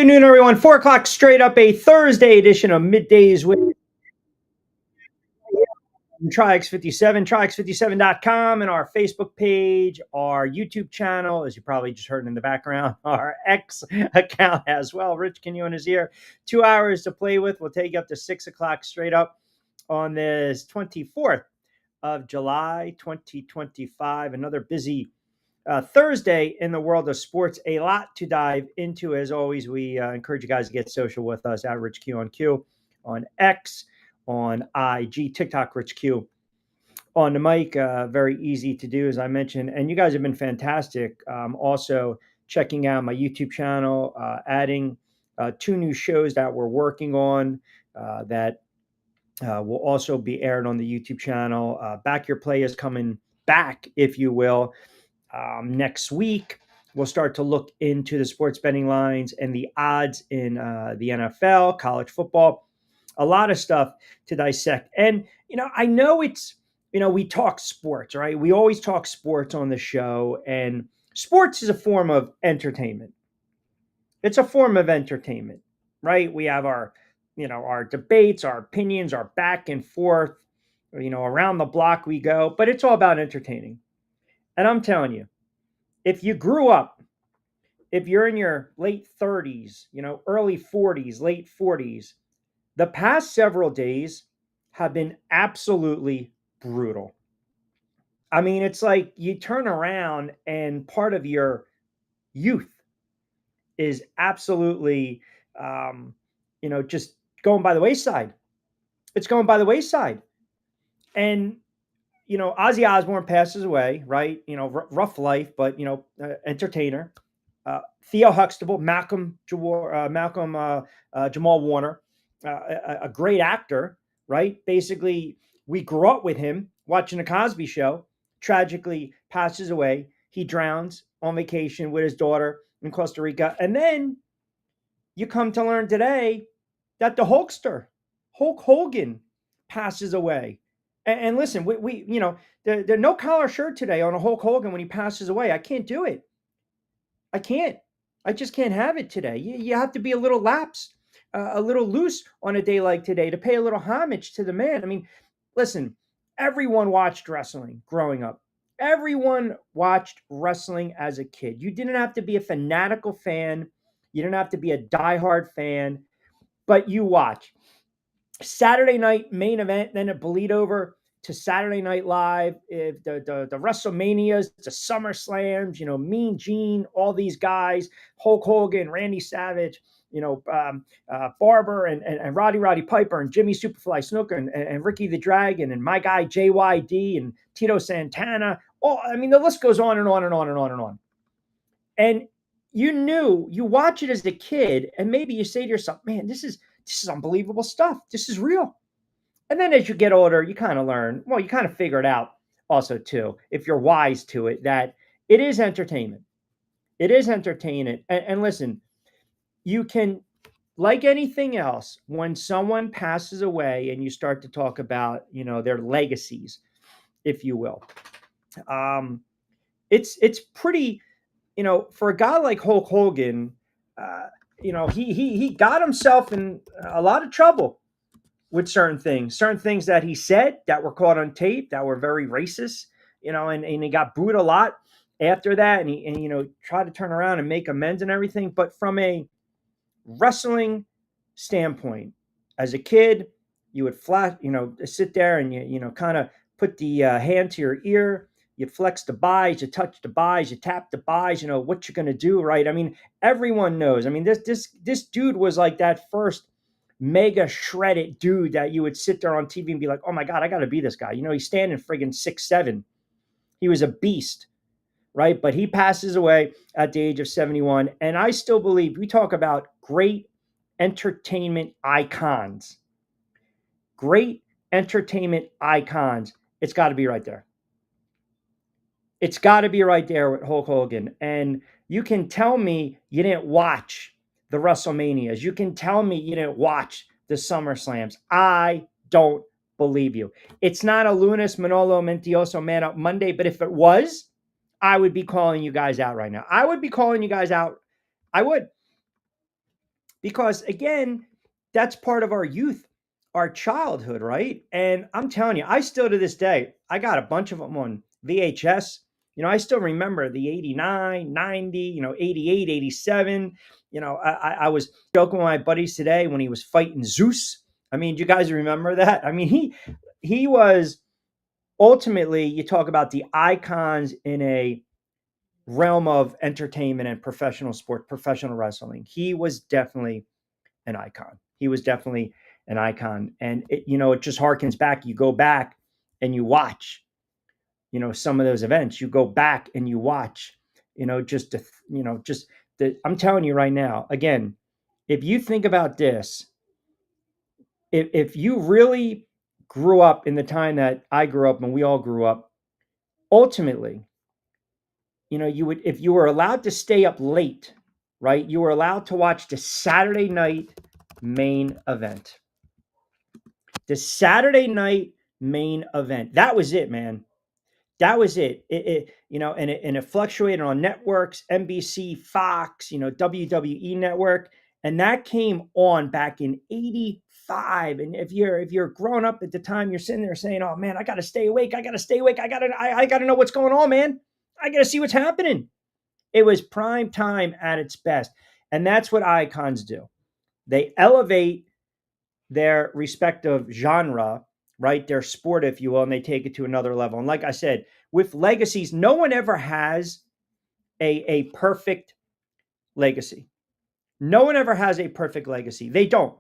afternoon, everyone. 4 o'clock straight up, a Thursday edition of Middays with Triax57, Triax57.com, and our Facebook page, our YouTube channel, as you probably just heard in the background, our X account as well. Rich Quinones is here. 2 hours to play with. We'll take you up to 6 o'clock straight up on this 24th of July, 2025. Another busy Thursday in the world of sports. A lot to dive into. As always, we encourage you guys to get social with us at Rich Q on X, on IG, TikTok, Rich Q on the mic. Very easy to do, as I mentioned. And you guys have been fantastic. Also, checking out my YouTube channel, adding 2 new shows that we're working on that will also be aired on the YouTube channel. Back Your Play is coming back, if you will. Next week, we'll start to look into the sports betting lines and the odds in the NFL, college football, a lot of stuff to dissect. And, I know it's, we talk sports, right? We always talk sports on the show, and sports is a form of entertainment. It's a form of entertainment, right? We have our debates, our opinions, our back and forth, around the block we go, but it's all about entertaining. And I'm telling you, if you grew up, if you're in your late 30s, early 40s, late 40s, the past several days have been absolutely brutal. I mean, it's like you turn around and part of your youth is absolutely, just going by the wayside. It's going by the wayside. And Ozzy Osbourne passes away, right? Rough life, but entertainer. Theo Huxtable, Jamal Warner, a great actor, right? Basically, we grew up with him watching the Cosby Show. Tragically, passes away. He drowns on vacation with his daughter in Costa Rica, and then you come to learn today that the Hulkster, Hulk Hogan, passes away. And listen, we there's no collar shirt today on a Hulk Hogan when he passes away. I can't do it. I can't. I just can't have it today. You have to be a little lax, a little loose on a day like today to pay a little homage to the man. I mean, listen, everyone watched wrestling growing up. Everyone watched wrestling as a kid. You didn't have to be a fanatical fan. You didn't have to be a diehard fan, but you watch. Saturday night main event, then it bleed over to Saturday Night Live, if the WrestleManias, the SummerSlams, Mean Gene, all these guys, Hulk Hogan, Randy Savage, Barber and Roddy Piper and Jimmy Superfly Snuka and Ricky the Dragon and my guy JYD and Tito Santana. The list goes on and on and on and on and on. And you watch it as a kid, and maybe you say to yourself, man, this is unbelievable stuff. This is real. And then as you get older, you kind of learn, you kind of figure it out also too, if you're wise to it, that it is entertainment. It is entertainment. And listen, you can, like anything else, when someone passes away and you start to talk about, their legacies, if you will, it's pretty, for a guy like Hulk Hogan, he got himself in a lot of trouble with certain things that he said that were caught on tape that were very racist, and he got booed a lot after that. And he tried to turn around and make amends and everything. But from a wrestling standpoint, as a kid, you would sit there and you kind of put the hand to your ear. You flex the buys, you touch the buys, you tap the buys, what you're going to do, right? I mean, everyone knows. I mean, this dude was like that first mega shredded dude that you would sit there on TV and be like, oh my God, I got to be this guy. He's standing friggin' 6'7". He was a beast, right? But he passes away at the age of 71. And I still believe, we talk about great entertainment icons. Great entertainment icons. It's got to be right there. It's got to be right there with Hulk Hogan. And you can tell me you didn't watch the WrestleManias. You can tell me you didn't watch the SummerSlams. I don't believe you. It's not a Lunes Manolo Mentiroso Man Up Monday, but if it was, I would be calling you guys out right now. I would be calling you guys out. I would. because again, that's part of our youth, our childhood, right? And I'm telling you, I still to this day, I got a bunch of them on VHS. I still remember the 89, 90, 88, 87. I was joking with my buddies today when he was fighting Zeus. I mean, do you guys remember that? I mean, he was ultimately, you talk about the icons in a realm of entertainment and professional sport, professional wrestling. He was definitely an icon. He was definitely an icon. And it just harkens back. You go back and you watch, some of those events. You go back and you watch, just to, just the, I'm telling you right now, again, if you think about this, if you really grew up in the time that I grew up and we all grew up, ultimately, you would, if you were allowed to stay up late, right? You were allowed to watch the Saturday night main event. The Saturday night main event. That was it, man. That was it. And it fluctuated on networks, NBC, Fox, WWE Network, and that came on back in '85. And if you're growing up at the time, you're sitting there saying, "Oh man, I got to stay awake. I got to stay awake. I got to know what's going on, man. I got to see what's happening." It was prime time at its best, and that's what icons do. They elevate their respective genre, right? Their sport, if you will, and they take it to another level. And like I said, with legacies, no one ever has a perfect legacy. No one ever has a perfect legacy. They don't.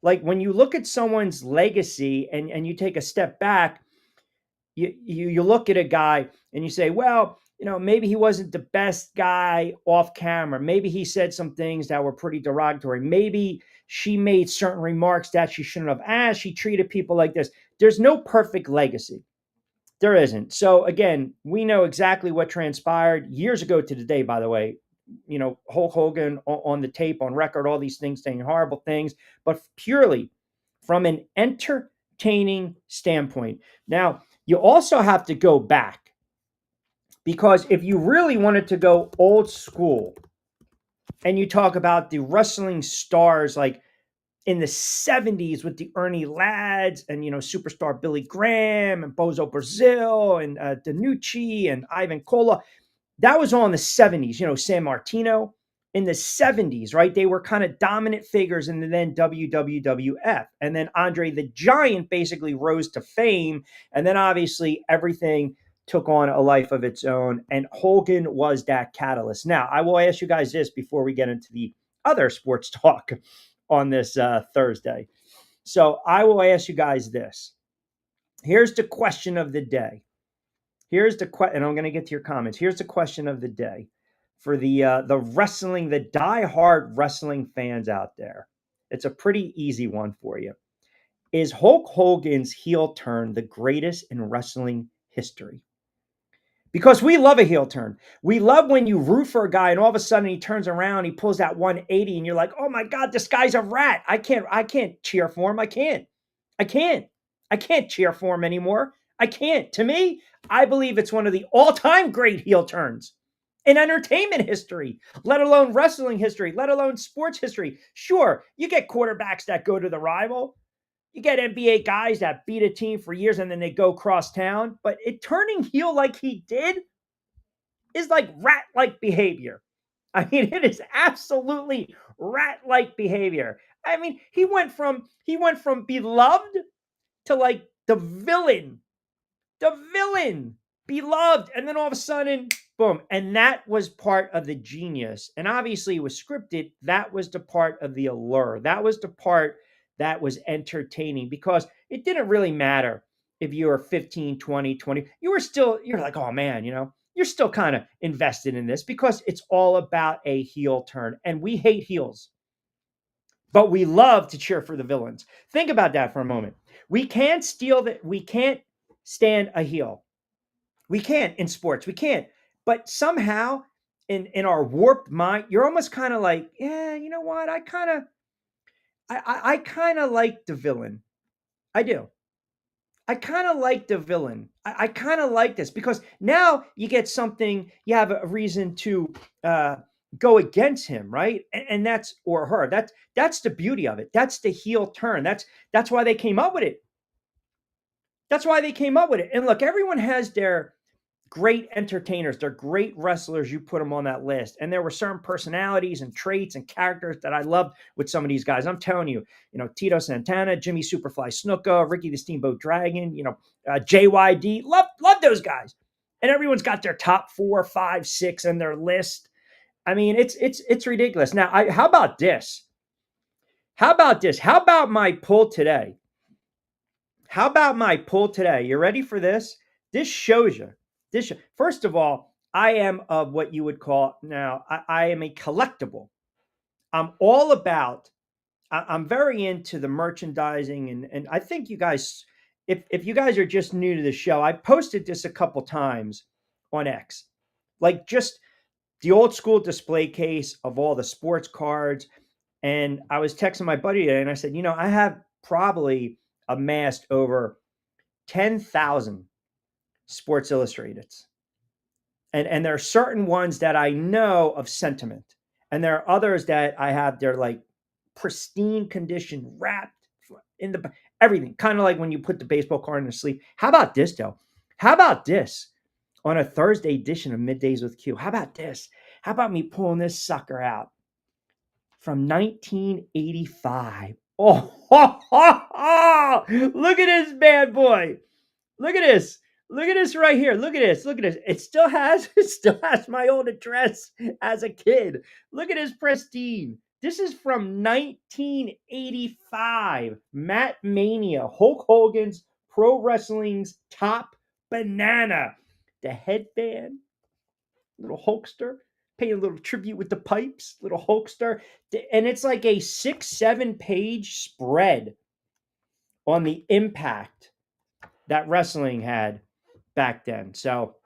Like when you look at someone's legacy and you take a step back, you look at a guy and you say, well, maybe he wasn't the best guy off camera. Maybe he said some things that were pretty derogatory. Maybe she made certain remarks that she shouldn't have asked. She treated people like this. There's no perfect legacy. There isn't. So again, we know exactly what transpired years ago to the day, by the way. Hulk Hogan on the tape, on record, all these things saying horrible things, but purely from an entertaining standpoint. Now, you also have to go back, because if you really wanted to go old school and you talk about the wrestling stars like in the 70s with the Ernie Lads and, superstar Billy Graham and Bozo Brazil and Danucci and Ivan Cola, that was all in the 70s. San Martino in the 70s, right? They were kind of dominant figures in the then WWF. And then Andre the Giant basically rose to fame. And then obviously everything took on a life of its own. And Hogan was that catalyst. Now, I will ask you guys this before we get into the other sports talk on this Thursday. So I will ask you guys this. Here's the question of the day. And I'm going to get to your comments. Here's the question of the day for the wrestling, the die-hard wrestling fans out there. It's a pretty easy one for you. Is Hulk Hogan's heel turn the greatest in wrestling history? Because we love a heel turn. We love when you root for a guy and all of a sudden he turns around, he pulls that 180 and you're like, "Oh my God, this guy's a rat. I can't cheer for him. I can't cheer for him anymore. I can't." To me, I believe it's one of the all-time great heel turns in entertainment history, let alone wrestling history, let alone sports history. Sure, you get quarterbacks that go to the rival. You get NBA guys that beat a team for years and then they go cross town. But turning heel like he did is like rat-like behavior. I mean, it is absolutely rat-like behavior. I mean, he went from beloved to like the villain, beloved, and then all of a sudden, boom. And that was part of the genius. And obviously, it was scripted. That was the part of the allure. That was the part that was entertaining, because it didn't really matter if you were 15, 20, 20. You're like, oh man, you're still kind of invested in this because it's all about a heel turn. And we hate heels, but we love to cheer for the villains. Think about that for a moment. We can't stand a heel. We can't in sports. We can't. But somehow in our warped mind, you're almost kind of like, yeah, you know what? I kind of like the villain. I do. I kind of like the villain. I kind of like this because now you get something, you have a reason to go against him, right? And that's, or her. That's the beauty of it. That's the heel turn. That's why they came up with it. That's why they came up with it. And look, everyone has their great entertainers. They're great wrestlers. You put them on that list. And there were certain personalities and traits and characters that I loved with some of these guys. I'm telling you, Tito Santana, Jimmy Superfly Snuka, Ricky the Steamboat Dragon, JYD. Love those guys. And everyone's got their top 4, 5, 6 in their list. I mean, it's ridiculous. Now, how about this? How about this? How about my pull today? How about my pull today? You ready for this? This shows you. First of all, I am of what you would call now. I am a collectible. I'm all about. I'm very into the merchandising, and I think you guys, if you guys are just new to the show, I posted this a couple times on X, like just the old school display case of all the sports cards. And I was texting my buddy today and I said, I have probably amassed over 10,000 Sports Illustrateds. And there are certain ones that I know of sentiment. And there are others that I have, they're like pristine condition, wrapped in the everything. Kind of like when you put the baseball card in the sleeve. How about this, though? How about this? On a Thursday edition of Middays with Q. How about this? How about me pulling this sucker out from 1985? Oh, look at this bad boy. Look at this. Look at this right here. Look at this. Look at this. It still has my old address as a kid. Look at this pristine. This is from 1985. Matt Mania, Hulk Hogan's Pro Wrestling's Top Banana. The headband, little Hulkster, paying a little tribute with the pipes, little Hulkster. And it's like a 6-7 page spread on the impact that wrestling had back then. So,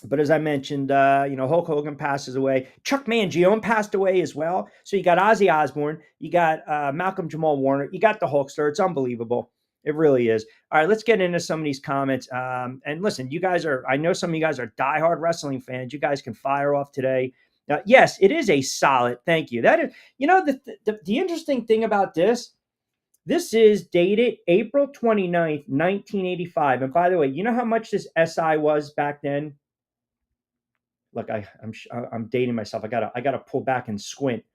but as I mentioned, Hulk Hogan passes away. Chuck Mangione passed away as well. So you got Ozzy Osbourne, you got Malcolm Jamal Warner, you got the Hulkster. It's unbelievable. It really is. All right, let's get into some of these comments. And listen, I know some of you guys are diehard wrestling fans. You guys can fire off today. Yes, it is a solid. Thank you. That is, the interesting thing about this is dated April 29th, 1985. And by the way, you know how much this SI was back then? Look, I'm dating myself. I gotta pull back and squint.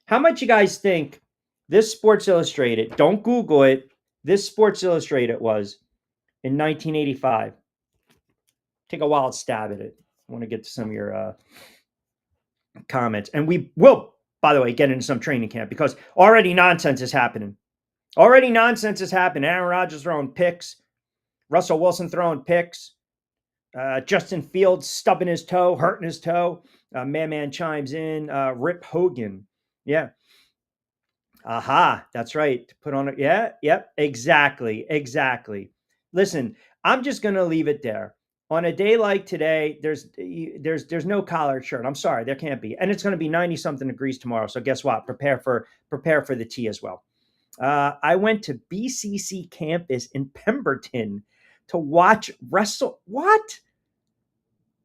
How much you guys think this Sports Illustrated? Don't Google it. This Sports Illustrated was in 1985. Take a wild stab at it. I want to get to some of your comments, and we will, by the way, get into some training camp because already nonsense is happening. Aaron Rodgers throwing picks. Russell Wilson throwing picks. Justin Fields stubbing his toe, hurting his toe. Man chimes in. Rip Hogan. Yeah. Aha. That's right. Put on it. Yeah. Yep. Exactly. Listen, I'm just going to leave it there. On a day like today, there's no collared shirt. I'm sorry, there can't be. And it's going to be 90 something degrees tomorrow. So guess what? Prepare for the tea as well. I went to BCC campus in Pemberton to watch What?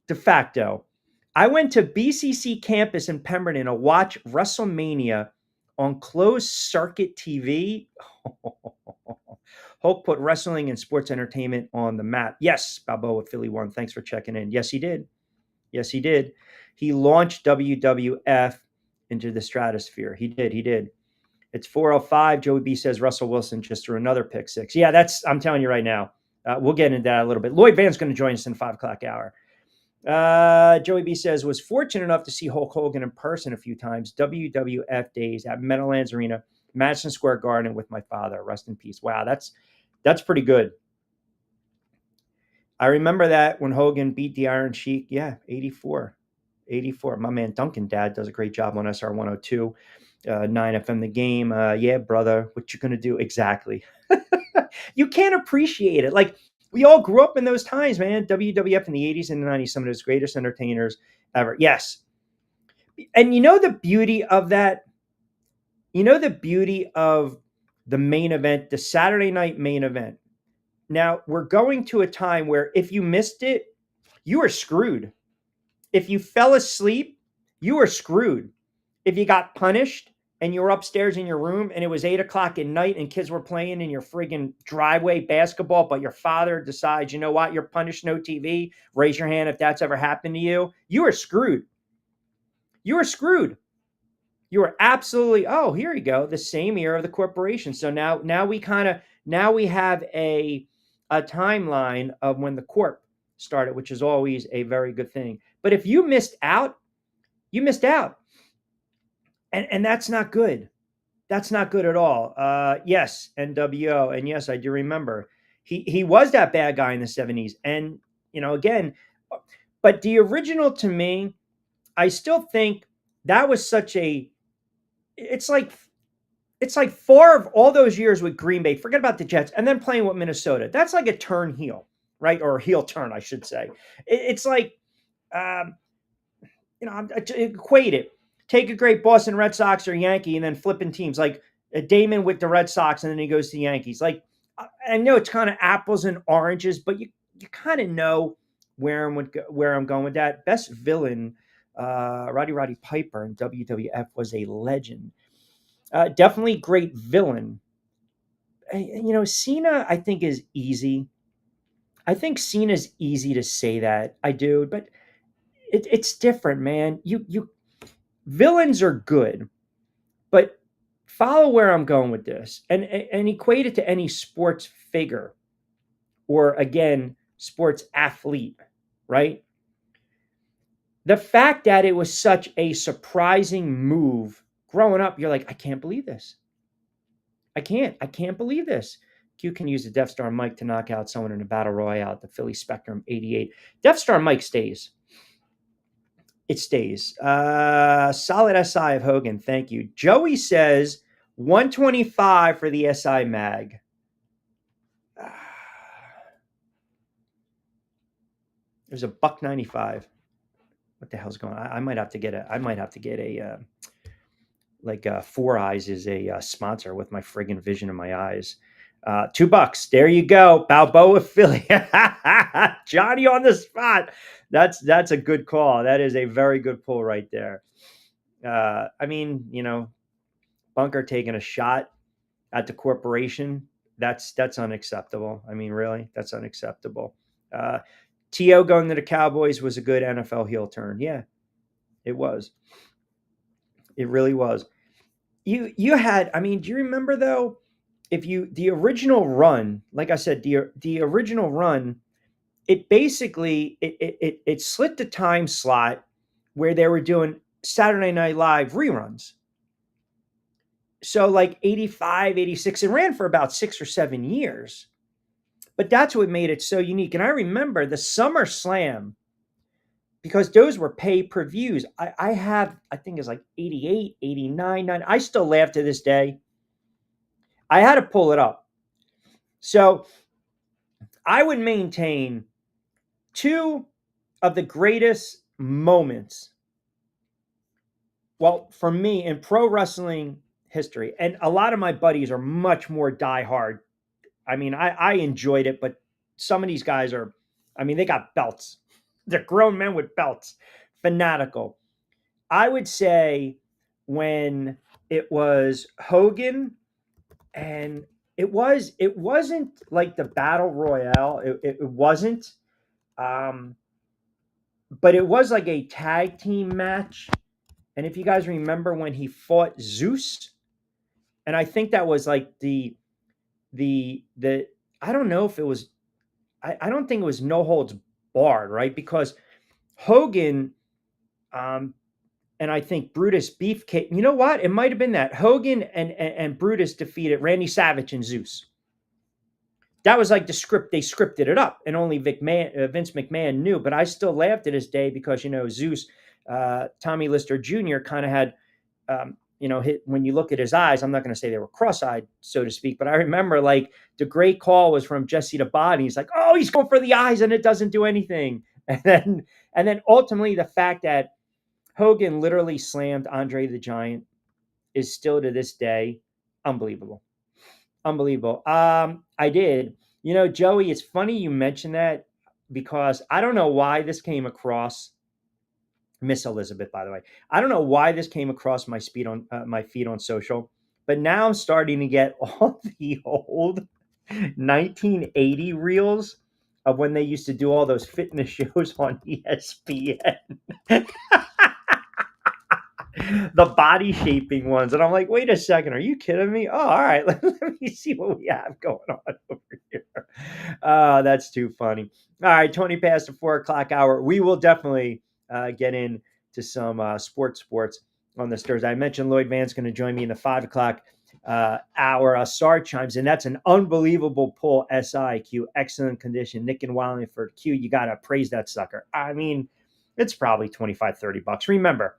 De facto. I went to BCC campus in Pemberton to watch WrestleMania on closed circuit TV. Hulk put wrestling and sports entertainment on the map. Yes, Balboa Philly 1. Thanks for checking in. Yes, he did. He launched WWF into the stratosphere. He did. It's 4:05. Joey B says Russell Wilson just threw another pick six. Yeah, I'm telling you right now. We'll get into that a little bit. Lloyd Van's going to join us in 5 o'clock hour. Joey B says, was fortunate enough to see Hulk Hogan in person a few times. WWF days at Meadowlands Arena, Madison Square Garden with my father. Rest in peace. Wow, that's pretty good. I remember that when Hogan beat the Iron Sheik. Yeah, 84. My man Duncan Dad does a great job on SR 102. 9FM The Game. Yeah, brother, what you gonna do? Exactly. You can't appreciate it. Like, we all grew up in those times, man. WWF in the 80s and the 90s, some of those greatest entertainers ever. Yes. And you know the beauty of that? You know the beauty of the main event, the Saturday night main event. Now, we're going to a time where if you missed it, you were screwed. If you fell asleep You were screwed. If you got punished and you were upstairs in your room and it was 8 o'clock at night and kids were playing in your friggin' driveway basketball, but your father decides, you know what, you're punished, no TV. Raise your hand if that's ever happened to you. You were screwed. You were screwed. You were absolutely, oh, here you go, the same era of the corporation. So now we have a timeline of when the corp started, which is always a very good thing. But if you missed out, you missed out. And that's not good. That's not good at all. Yes, NWO, and yes, I do remember he was that bad guy in the 70s. And again, but the original to me, I still think that was such a. It's like 4 of all those years with Green Bay. Forget about the Jets, and then playing with Minnesota. That's like a turn heel, right? Or a heel turn, I should say. It's like, um, equate it. Take a great Boston Red Sox or Yankee and then flipping teams like Damon with the Red Sox and then he goes to the Yankees. Like, I know it's kind of apples and oranges, but you kind of know where I'm going with that. Best villain, Roddy Piper in WWF was a legend. Definitely great villain. Cena I think is easy. I think Cena's easy to say that. I do, but it's different, man. You villains are good, but follow where I'm going with this and equate it to any sports figure or again, sports athlete, right? The fact that it was such a surprising move growing up, you're like, I can't believe this. I can't believe this. Q can use the Death Star mic to knock out someone in a battle royale at the Philly Spectrum 88. Death Star mic stays. It stays. Solid SI of Hogan. Thank you. Joey says 125 for the SI mag. There's a $1.95. What the hell's going on? I might have to get a like Four Eyes is a sponsor with my friggin' vision in my eyes. $2. There you go. Balboa Philly. Johnny on the spot. That's a good call. That is a very good pull right there. I mean, Bunker taking a shot at the corporation. That's unacceptable. I mean, really, that's unacceptable. T.O. going to the Cowboys was a good NFL heel turn. Yeah, it was. It really was. You had, I mean, do you remember though? The original run, like I said, the original run, it basically it slit the time slot where they were doing Saturday Night Live reruns. So like 85, 86, it ran for about 6 or 7 years. But that's what made it so unique. And I remember the SummerSlam, because those were pay-per-views. I think it's like 88, 89, 90. I still laugh to this day. I had to pull it up. So I would maintain 2 of the greatest moments, well, for me in pro wrestling history, and a lot of my buddies are much more diehard. I mean, I enjoyed it, but some of these guys are, I mean, they got belts. They're grown men with belts, fanatical. I would say when it was Hogan, and it wasn't like the battle royale. It wasn't, but it was like a tag team match. And if you guys remember when he fought Zeus, and I think that was like the I don't know if it was, I don't think it was no holds barred, right? Because Hogan, and I think Brutus Beefcake, you know what? It might have been that Hogan and Brutus defeated Randy Savage and Zeus. That was like the script. They scripted it up, and only Vince McMahon knew. But I still laugh to this day because Zeus, Tommy Lister Jr. kind of had, when you look at his eyes, I'm not going to say they were cross-eyed, so to speak, but I remember like the great call was from Jesse the Body. He's like, oh, he's going for the eyes, and it doesn't do anything. And then ultimately the fact that Hogan literally slammed Andre the Giant is still to this day unbelievable. Unbelievable. I did. Joey, it's funny you mentioned that because I don't know why this came across Miss Elizabeth, by the way. I don't know why this came across my feed on social, but now I'm starting to get all the old 1980 reels of when they used to do all those fitness shows on ESPN. The body shaping ones. And I'm like, wait a second, are you kidding me? Oh, all right. Let me see what we have going on over here. Oh, that's too funny. All right, 20 past the 4 o'clock hour. We will definitely get into some sports on this Thursday. I mentioned Lloyd Vann's going to join me in the 5 o'clock hour. Star chimes, and that's an unbelievable pull. SIQ, excellent condition. Nick and Wallingford Q, you got to praise that sucker. I mean, it's probably $25-$30. Remember,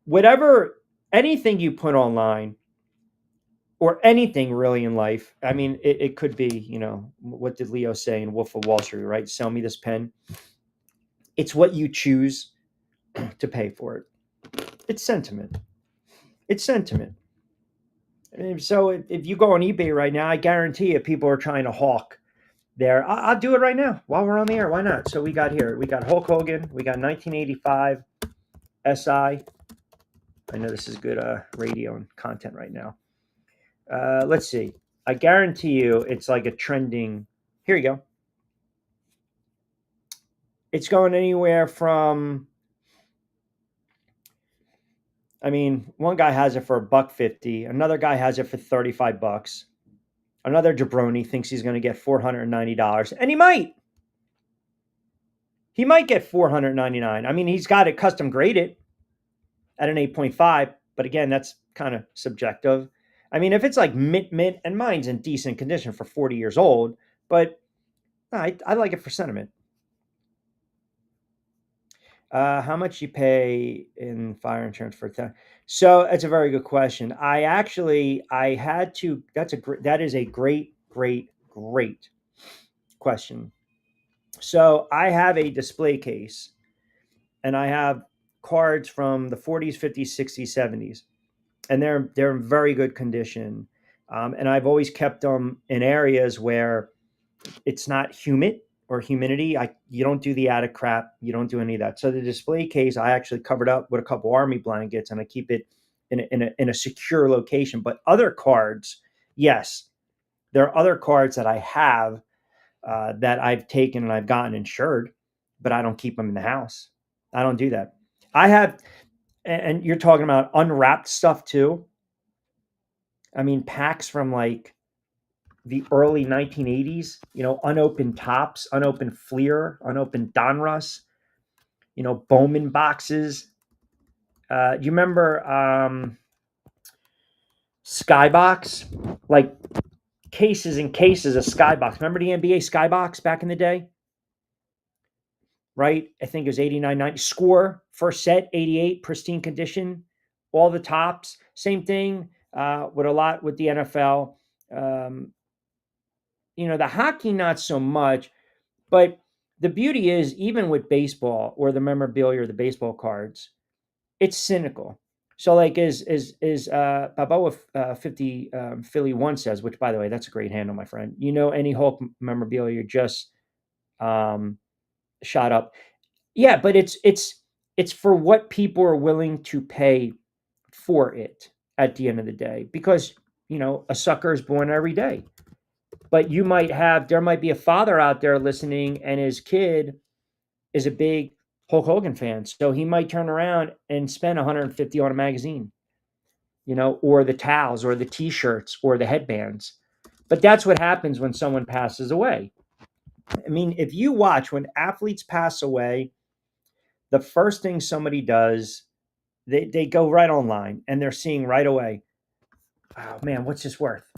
whatever, anything you put online or anything really in life, I mean, it could be, what did Leo say in Wolf of Wall Street, right? Sell me this pen. It's what you choose to pay for it. It's sentiment. It's sentiment. And so if you go on eBay right now, I guarantee you people are trying to hawk there. I'll do it right now while we're on the air. Why not? So we got Hulk Hogan. We got 1985 SI. I know this is good radio and content right now. Let's see. I guarantee you it's like a trending. Here you go. It's going anywhere from, I mean, one guy has it for $150. Another guy has it for $35. Another jabroni thinks he's going to get $490. And he might. He might get $499. I mean, he's got it custom graded at an 8.5. But again, that's kind of subjective. I mean, if it's like mint, and mine's in decent condition for 40 years old, but I like it for sentiment. How much you pay in fire insurance for that? So that's a very good question. That is a great question. So I have a display case and I have cards from the 40s, 50s, 60s, 70s, and they're in very good condition. And I've always kept them in areas where it's not humid or humidity. You don't do the attic crap. You don't do any of that. So the display case, I actually covered up with a couple army blankets and I keep it in a secure location. But other cards, yes, there are other cards that I have that I've taken and I've gotten insured, but I don't keep them in the house. I don't do that. I have, and you're talking about unwrapped stuff too. I mean, packs from like the early 1980s, unopened Tops, unopened Fleer, unopened Donruss, Bowman boxes. Do you remember Skybox? Like cases and cases of Skybox. Remember the NBA Skybox back in the day? Right? I think it was 89, 90. Score, first set, 88, pristine condition. All the Tops. Same thing with the NFL. The hockey, not so much, but the beauty is, even with baseball or the memorabilia or the baseball cards, it's cynical. So like as Balboa 50 Philly 1 says, which by the way, that's a great handle, my friend. Any Hulk memorabilia just shot up. Yeah, but it's for what people are willing to pay for it at the end of the day, because a sucker is born every day. But there might be a father out there listening and his kid is a big Hulk Hogan fan. So he might turn around and spend $150 on a magazine, or the towels or the t-shirts or the headbands. But that's what happens when someone passes away. I mean, if you watch when athletes pass away, the first thing somebody does, they go right online and they're seeing right away, oh man, what's this worth?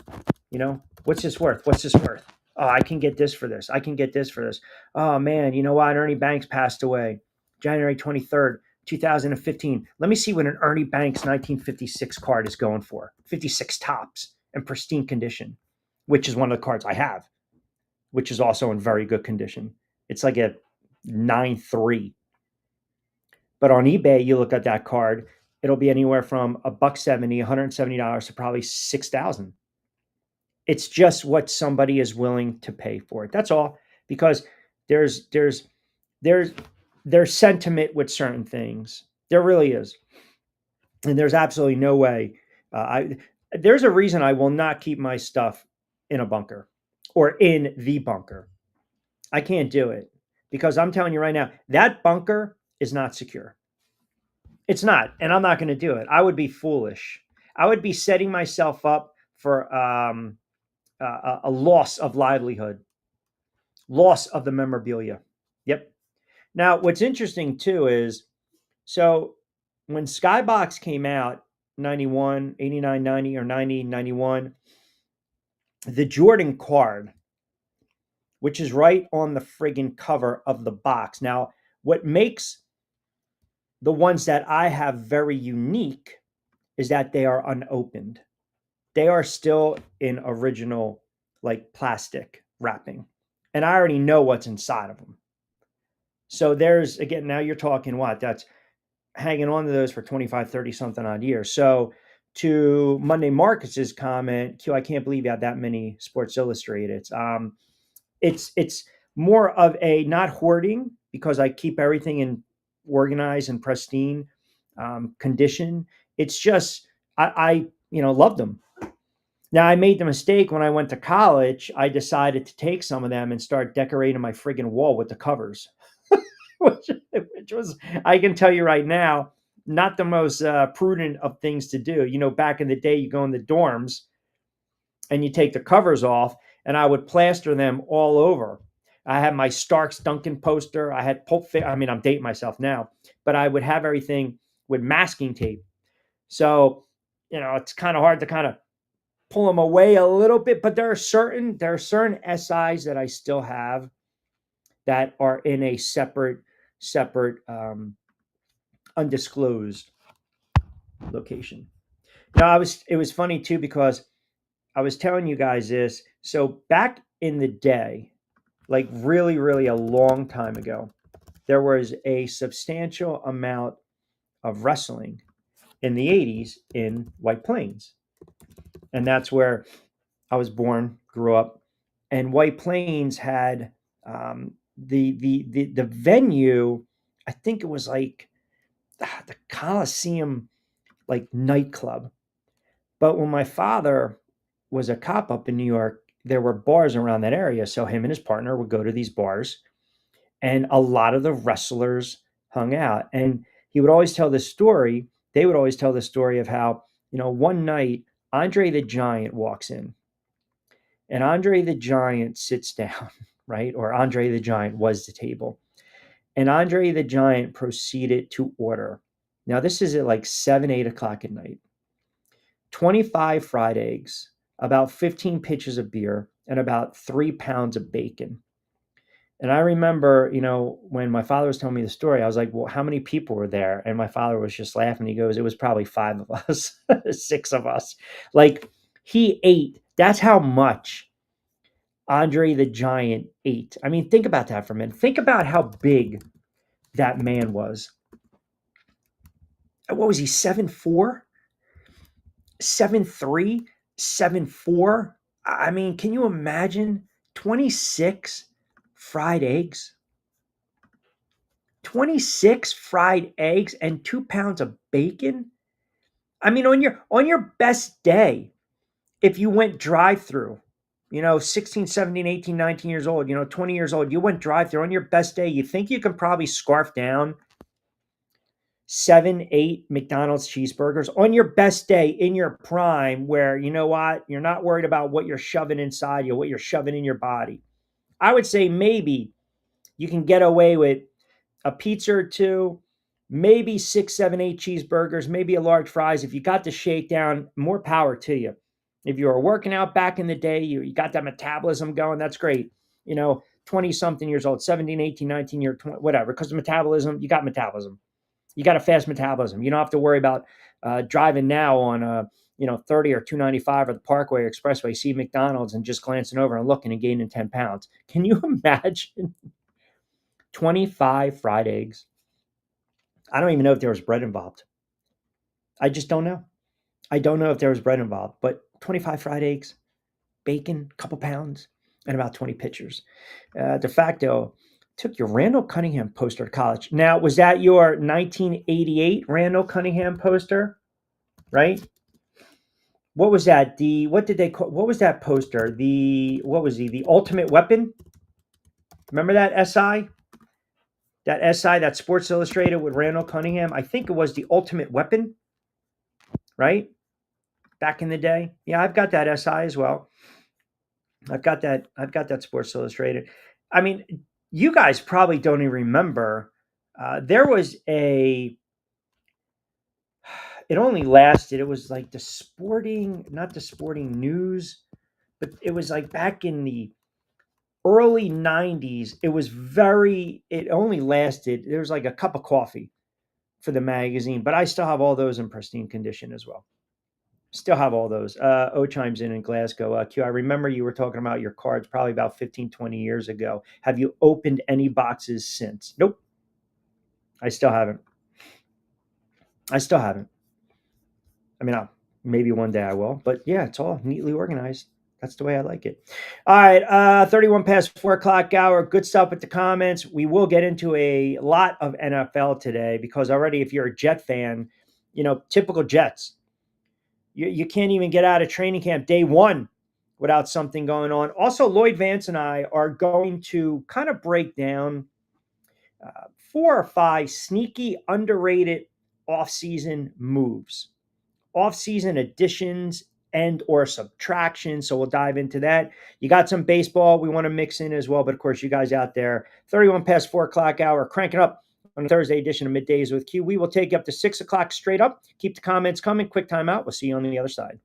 What's this worth? What's this worth? Oh, I can get this for this. I can get this for this. Oh man, you know what? Ernie Banks passed away January 23rd, 2015. Let me see what an Ernie Banks 1956 card is going for. 56 Tops in pristine condition, which is one of the cards I have, which is also in very good condition. It's like a 9.3. But on eBay, you look at that card, it'll be anywhere from $170, $170 to probably $6,000. It's just what somebody is willing to pay for it. That's all. Because there's there's sentiment with certain things. There really is. And there's absolutely no way. I There's a reason I will not keep my stuff in a bunker or in the bunker. I can't do it because I'm telling you right now, that bunker is not secure. It's not, and I'm not going to do it. I would be foolish. I would be setting myself up for a loss of livelihood, loss of the memorabilia. Yep. Now, what's interesting too is so when Skybox came out, 91, 89, 90, or 90, 91, the Jordan card, which is right on the friggin' cover of the box. Now, what makes the ones that I have very unique is that they are unopened. They are still in original, like plastic wrapping. And I already know what's inside of them. So there's, again, now you're talking what? That's hanging on to those for 25, 30 something odd years. So to Monday Marcus's comment, Q, I can't believe you have that many Sports Illustrated. It's more of a not hoarding because I keep everything in organized and pristine condition. It's just I loved them. Now I made the mistake when I went to college. I decided to take some of them and start decorating my friggin' wall with the covers, which was, I can tell you right now, not the most prudent of things to do. Back in the day, you go in the dorms and you take the covers off, and I would plaster them all over. I had my Starks Duncan poster. I had I mean, I'm dating myself now, but I would have everything with masking tape. So, it's kind of hard to kind of pull them away a little bit, but there are certain SIs that I still have that are in a separate undisclosed location. Now, it was funny too because I was telling you guys this. So back in the day, like really, really a long time ago, there was a substantial amount of wrestling in the 80s in White Plains. And that's where I was born, grew up. And White Plains had the venue, I think it was like the Coliseum, like nightclub. But when my father was a cop up in New York, there were bars around that area. So him and his partner would go to these bars, and a lot of the wrestlers hung out. And he would always tell this story. They would always tell the story of how, one night Andre the Giant walks in, and Andre the Giant sits down, right? Or Andre the Giant was the table. And Andre the Giant proceeded to order. Now, this is at like 7, 8 o'clock at night. 25 fried eggs, about 15 pitchers of beer, and about 3 pounds of bacon. And I remember, when my father was telling me the story, I was like, well, how many people were there? And my father was just laughing. He goes, it was probably 5 of us, 6 of us. Like, he ate. That's how much Andre the Giant ate. I mean, think about that for a minute. Think about how big that man was. What was he, 7'4"? 7'3", 7'4"? I mean, can you imagine 26 fried eggs? 26 fried eggs and 2 pounds of bacon? I mean, on your best day, if you went drive-through, 16, 17, 18, 19 years old, 20 years old, you went drive-through on your best day, you think you can probably scarf down 7, 8 McDonald's cheeseburgers on your best day in your prime, where you know what, you're not worried about what you're shoving inside you, what you're shoving in your body. I would say maybe you can get away with a pizza or two, maybe 6, 7, 8 cheeseburgers, maybe a large fries. If you got the shakedown, more power to you. If you were working out back in the day, you got that metabolism going, that's great. 20 something years old, 17, 18, 19 years, 20, whatever, because of metabolism, you got metabolism. You got a fast metabolism. You don't have to worry about driving now on 30 or 295 or the Parkway or Expressway, see McDonald's and just glancing over and looking and gaining 10 pounds. Can you imagine 25 fried eggs? I don't even know if there was bread involved. I just don't know. I don't know if there was bread involved, but 25 fried eggs, bacon, a couple pounds, and about 20 pitchers. De facto, took your Randall Cunningham poster to college. Now, was that your 1988 Randall Cunningham poster? Right? What was that? What did they call? What was that poster? What was he? The Ultimate Weapon. Remember that SI? That SI, that Sports Illustrated with Randall Cunningham. I think it was the Ultimate Weapon, right? Back in the day. Yeah, I've got that SI as well. I've got that Sports Illustrated. I mean, you guys probably don't even remember. There was it only lasted. It was like not the sporting news, but it was like back in the early 90s. It only lasted. There was like a cup of coffee for the magazine, but I still have all those in pristine condition as well. Still have all those. O chimes in Glasgow. Q, I remember you were talking about your cards probably about 15, 20 years ago. Have you opened any boxes since? Nope. I still haven't. I mean, maybe one day I will. But yeah, it's all neatly organized. That's the way I like it. All right, 31 past 4 o'clock hour. Good stuff with the comments. We will get into a lot of NFL today because already if you're a Jet fan, typical Jets. You can't even get out of training camp day one without something going on. Also, Lloyd Vance and I are going to kind of break down 4 or 5 sneaky, underrated offseason moves, offseason additions and or subtractions. So we'll dive into that. You got some baseball we want to mix in as well. But of course, you guys out there, 31 past 4 o'clock hour, cranking up on the Thursday edition of Middays with Q. We will take you up to 6 o'clock straight up. Keep the comments coming. Quick time out. We'll see you on the other side.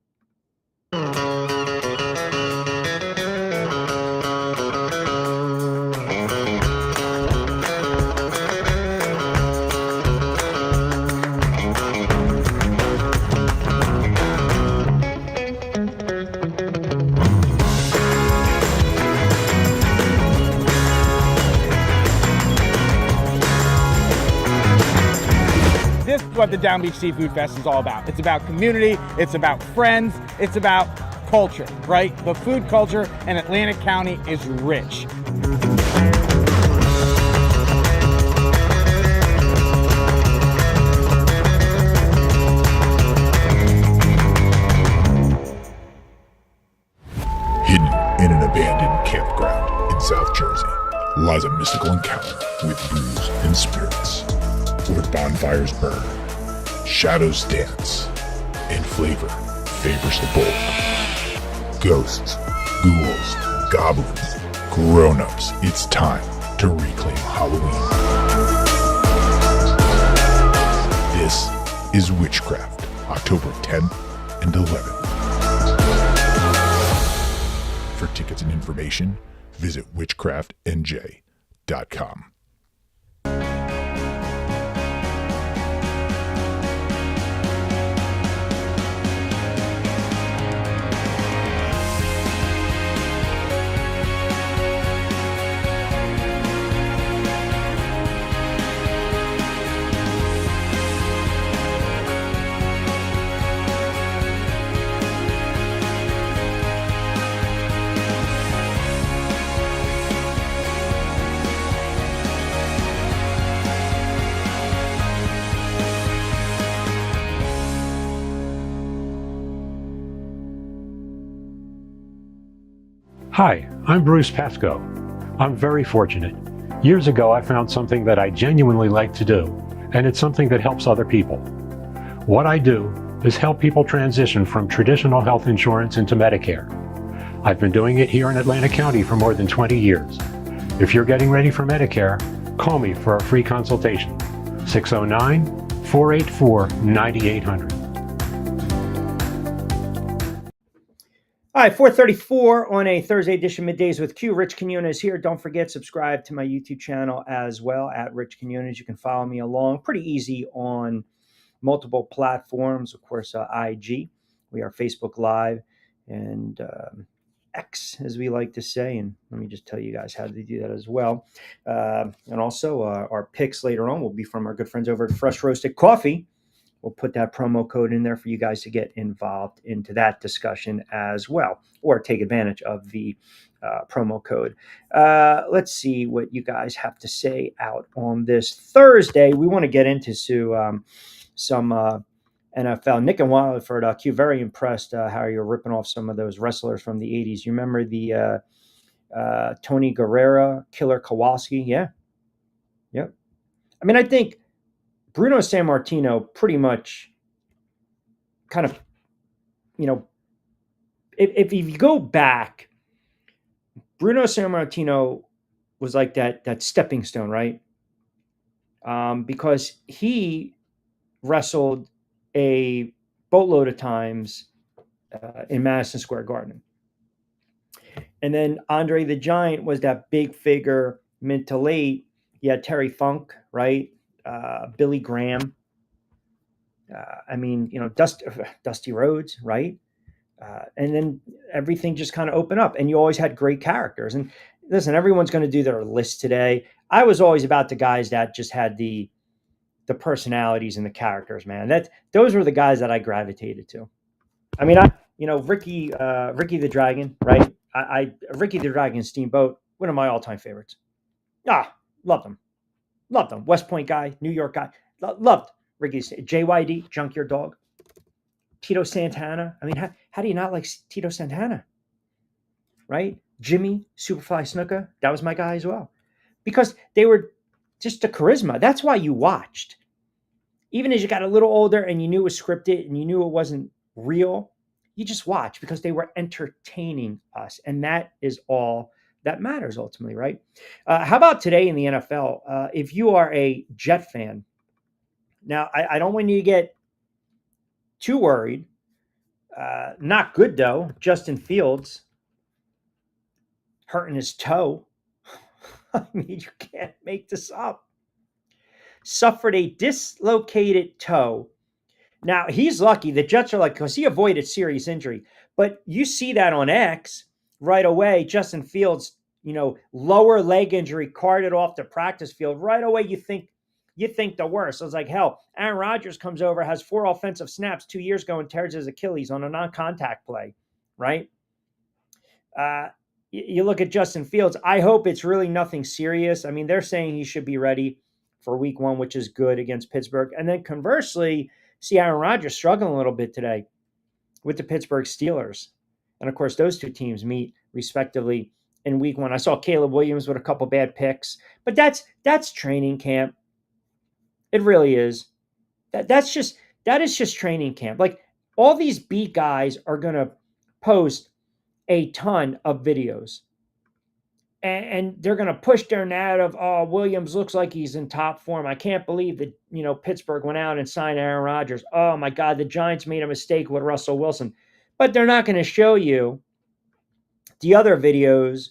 What the Down Beach Seafood Fest is all about. It's about community, it's about friends, it's about culture, right? The food culture in Atlantic County is rich. Hidden in an abandoned campground in South Jersey lies a mystical encounter with booze and spirits, where bonfires burn, shadows dance, and flavor favors the bold. Ghosts, ghouls, goblins, grown-ups, it's time to reclaim Halloween. This is Witchcraft, October 10th and 11th. For tickets and information, visit witchcraftnj.com. Hi, I'm Bruce Pascoe. I'm very fortunate. Years ago, I found something that I genuinely like to do, and it's something that helps other people. What I do is help people transition from traditional health insurance into Medicare. I've been doing it here in Atlantic County for more than 20 years. If you're getting ready for Medicare, call me for a free consultation. 609-484-9800. All right, 4:34 on a Thursday edition Middays with Q. Rich Quinones here. Don't forget, subscribe to my YouTube channel as well at Rich Quinones. You can follow me along. Pretty easy on multiple platforms. Of course, IG. We are Facebook Live and X, as we like to say. And let me just tell you guys how to do that as well. And also, our picks later on will be from our good friends over at Fresh Roasted Coffee. we'll put that promo code in there for you guys to get involved into that discussion as well, or take advantage of the promo code. Let's see what you guys have to say out on this Thursday. We want to get into some NFL. Nick and Wildford, Q, very impressed how you're ripping off some of those wrestlers from the 80s. You remember the Tony Guerrera, Killer Kowalski? Yeah. Yep. I mean, I think Bruno Sammartino pretty much kind of, if you go back, Bruno Sammartino was like that stepping stone, right? Because he wrestled a boatload of times in Madison Square Garden. And then Andre the Giant was that big figure, mid to late. You had Terry Funk, right? Billy Graham. Dusty Rhodes, right? And then everything just kind of opened up, and you always had great characters. And listen, everyone's going to do their list today. I was always about the guys that just had the personalities and the characters, man. Those were the guys that I gravitated to. I mean, Ricky the Dragon, right? Ricky the Dragon Steamboat, one of my all-time favorites. Loved him. West Point guy, New York guy. Loved Ricky. JYD, Junkyard Dog. Tito Santana. I mean, how do you not like Tito Santana? Right? Jimmy, Superfly Snuka. That was my guy as well. Because they were just the charisma. That's why you watched. Even as you got a little older and you knew it was scripted and you knew it wasn't real, you just watched because they were entertaining us. And that is all that matters ultimately, right? How about today in the NFL? If you are a Jet fan, now I don't want you to get too worried. Not good though. Justin Fields hurting his toe. I mean, you can't make this up. Suffered a dislocated toe. Now, he's lucky. The Jets are like, because he avoided serious injury. But you see that on X right away. Justin Fields, lower leg injury, carted off the practice field. Right away, you think the worst. So it's like, hell, Aaron Rodgers comes over, has 4 offensive snaps 2 years ago and tears his Achilles on a non-contact play, right? You look at Justin Fields. I hope it's really nothing serious. I mean, they're saying he should be ready for week 1, which is good against Pittsburgh. And then conversely, see Aaron Rodgers struggling a little bit today with the Pittsburgh Steelers. And of course, those two teams meet respectively in week 1. I saw Caleb Williams with a couple bad picks, but that's training camp. It really is. That is just training camp. Like, all these beat guys are going to post a ton of videos. And they're going to push their narrative. Oh, Williams looks like he's in top form. I can't believe that, Pittsburgh went out and signed Aaron Rodgers. Oh my God, the Giants made a mistake with Russell Wilson. But they're not going to show you the other videos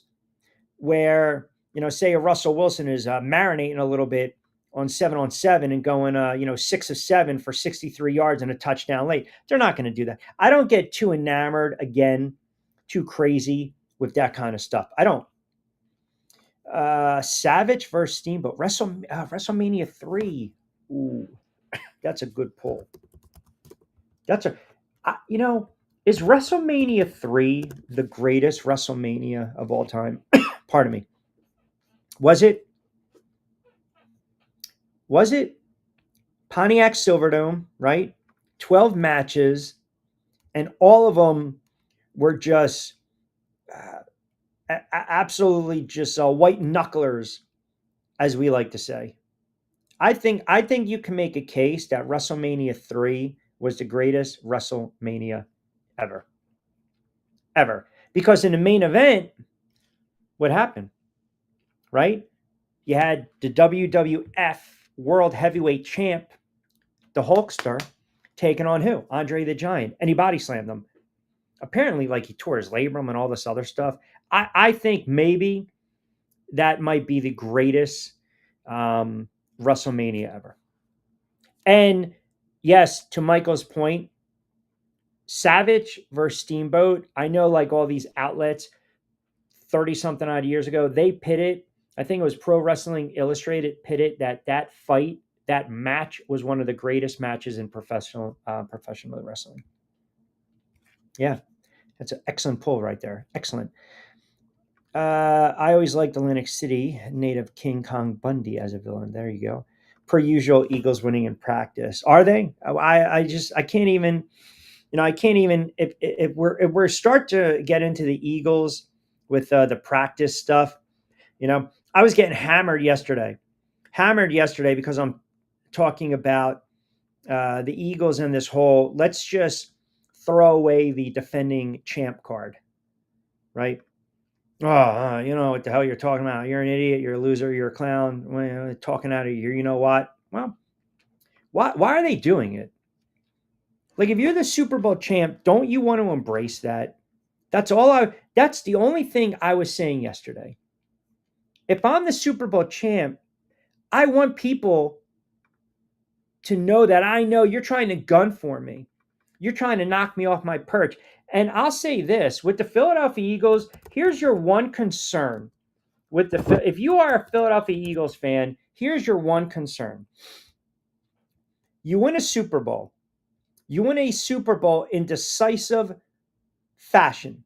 where, say a Russell Wilson is marinating a little bit on 7-on-7 and going, 6 of 7 for 63 yards and a touchdown late. They're not going to do that. I don't get too enamored again, too crazy with that kind of stuff. I don't. Savage versus Steamboat. WrestleMania 3. Ooh, that's a good pull. Is WrestleMania 3 the greatest WrestleMania of all time? Pardon me. Was it Pontiac Silverdome, right? 12 matches, and all of them were just absolutely just white knucklers, as we like to say. I think you can make a case that WrestleMania 3 was the greatest WrestleMania ever. Because in the main event, what happened? Right? You had the WWF World Heavyweight Champ, the Hulkster, taking on who? Andre the Giant. And he body slammed them. Apparently, like, he tore his labrum and all this other stuff. I think maybe that might be the greatest WrestleMania ever. And yes, to Michael's point, Savage versus Steamboat, I know, like, all these outlets 30-something odd years ago, they pitted, I think it was Pro Wrestling Illustrated pitted that fight that match was one of the greatest matches in professional wrestling. Yeah, that's an excellent pull right there. Excellent. I always liked Atlantic City, native King Kong Bundy as a villain. There you go. Per usual, Eagles winning in practice. Are they? I can't even. I can't even. If we're start to get into the Eagles with the practice stuff. I was getting hammered yesterday because I'm talking about the Eagles and this whole let's just throw away the defending champ card, right? Oh, you know what the hell you're talking about. You're an idiot. You're a loser. You're a clown. Well, talking out of you. You know what? Well, why are they doing it? Like, if you're the Super Bowl champ, don't you want to embrace that? That's the only thing I was saying yesterday. If I'm the Super Bowl champ, I want people to know that I know you're trying to gun for me. You're trying to knock me off my perch. And I'll say this, with the Philadelphia Eagles, here's your one concern. If you are a Philadelphia Eagles fan, here's your one concern. You win a Super Bowl. You win a Super Bowl in decisive fashion.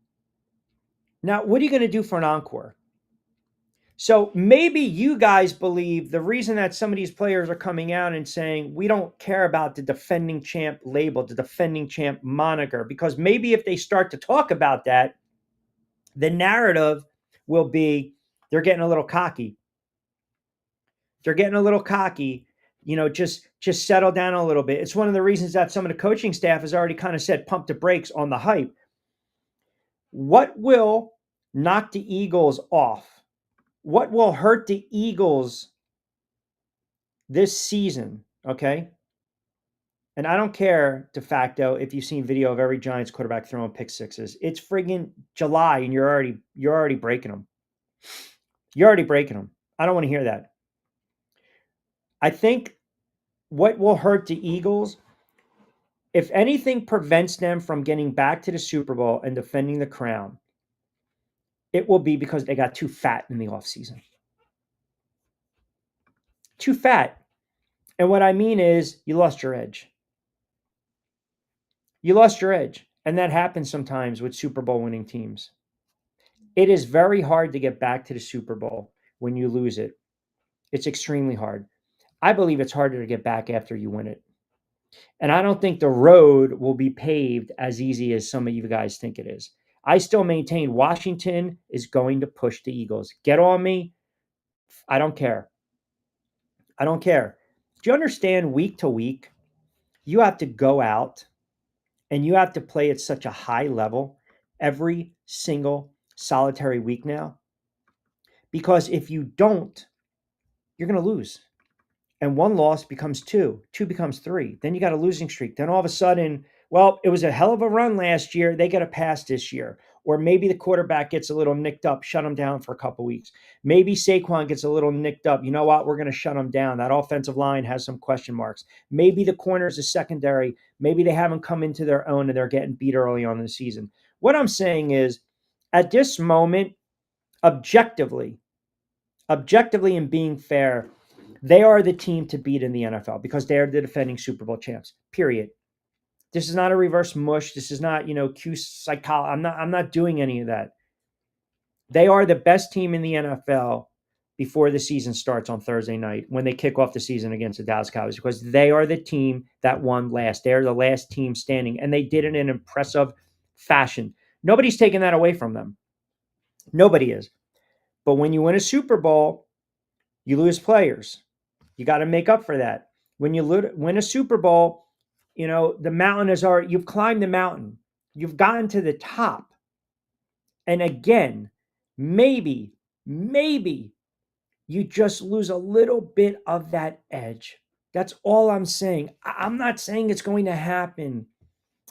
Now, what are you going to do for an encore? So maybe you guys believe the reason that some of these players are coming out and saying, we don't care about the defending champ label, the defending champ moniker, because maybe if they start to talk about that, the narrative will be they're getting a little cocky. They're getting a little cocky. Just settle down a little bit. It's one of the reasons that some of the coaching staff has already kind of said pump the brakes on the hype. What will knock the Eagles off? What will hurt the Eagles this season? Okay. And I don't care de facto if you've seen video of every Giants quarterback throwing pick sixes. It's friggin' July and you're already breaking them. You're already breaking them. I don't want to hear that. I think what will hurt the Eagles, if anything prevents them from getting back to the Super Bowl and defending the crown, it will be because they got too fat in the offseason. Too fat. And what I mean is you lost your edge. You lost your edge. And that happens sometimes with Super Bowl winning teams. It is very hard to get back to the Super Bowl when you lose it. It's extremely hard. I believe it's harder to get back after you win it. And I don't think the road will be paved as easy as some of you guys think it is. I still maintain Washington is going to push the Eagles. Get on me. I don't care. I don't care. Do you understand week to week, you have to go out and you have to play at such a high level every single solitary week now? Because if you don't, you're going to lose. And one loss becomes two becomes three. Then you got a losing streak. Then all of a sudden, well, it was a hell of a run last year. They get a pass this year. Or maybe the quarterback gets a little nicked up, shut him down for a couple weeks. Maybe Saquon gets a little nicked up. You know what? We're going to shut him down. That offensive line has some question marks. Maybe the corners, the secondary, maybe they haven't come into their own and they're getting beat early on in the season. What I'm saying is, at this moment, objectively and being fair, they are the team to beat in the NFL because they are the defending Super Bowl champs, period. This is not a reverse mush. This is not, Q psychology. I'm not doing any of that. They are the best team in the NFL before the season starts on Thursday night when they kick off the season against the Dallas Cowboys, because they are the team that won last. They're the last team standing, and they did it in an impressive fashion. Nobody's taking that away from them. Nobody is. But when you win a Super Bowl, you lose players. You got to make up for that. When you win a Super Bowl, the mountain you've climbed the mountain. You've gotten to the top. And again, maybe you just lose a little bit of that edge. That's all I'm saying. I'm not saying it's going to happen.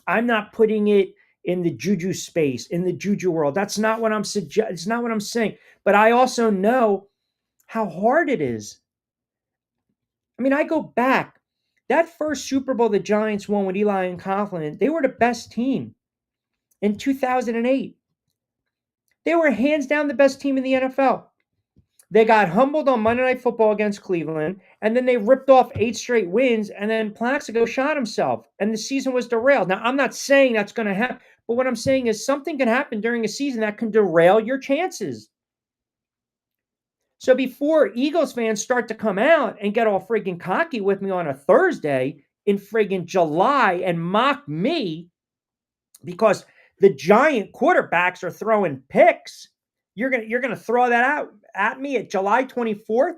I'm not putting it in the juju space, in the juju world. That's not what it's not what I'm saying. But I also know how hard it is. I mean, I go back. That first Super Bowl the Giants won with Eli and Coughlin, they were the best team in 2008. They were hands down the best team in the NFL. They got humbled on Monday Night Football against Cleveland, and then they ripped off 8 straight wins, and then Plaxico shot himself, and the season was derailed. Now, I'm not saying that's going to happen, but what I'm saying is something can happen during a season that can derail your chances. So before Eagles fans start to come out and get all friggin' cocky with me on a Thursday in friggin' July and mock me because the giant quarterbacks are throwing picks, you're gonna throw that out at me at July 24th?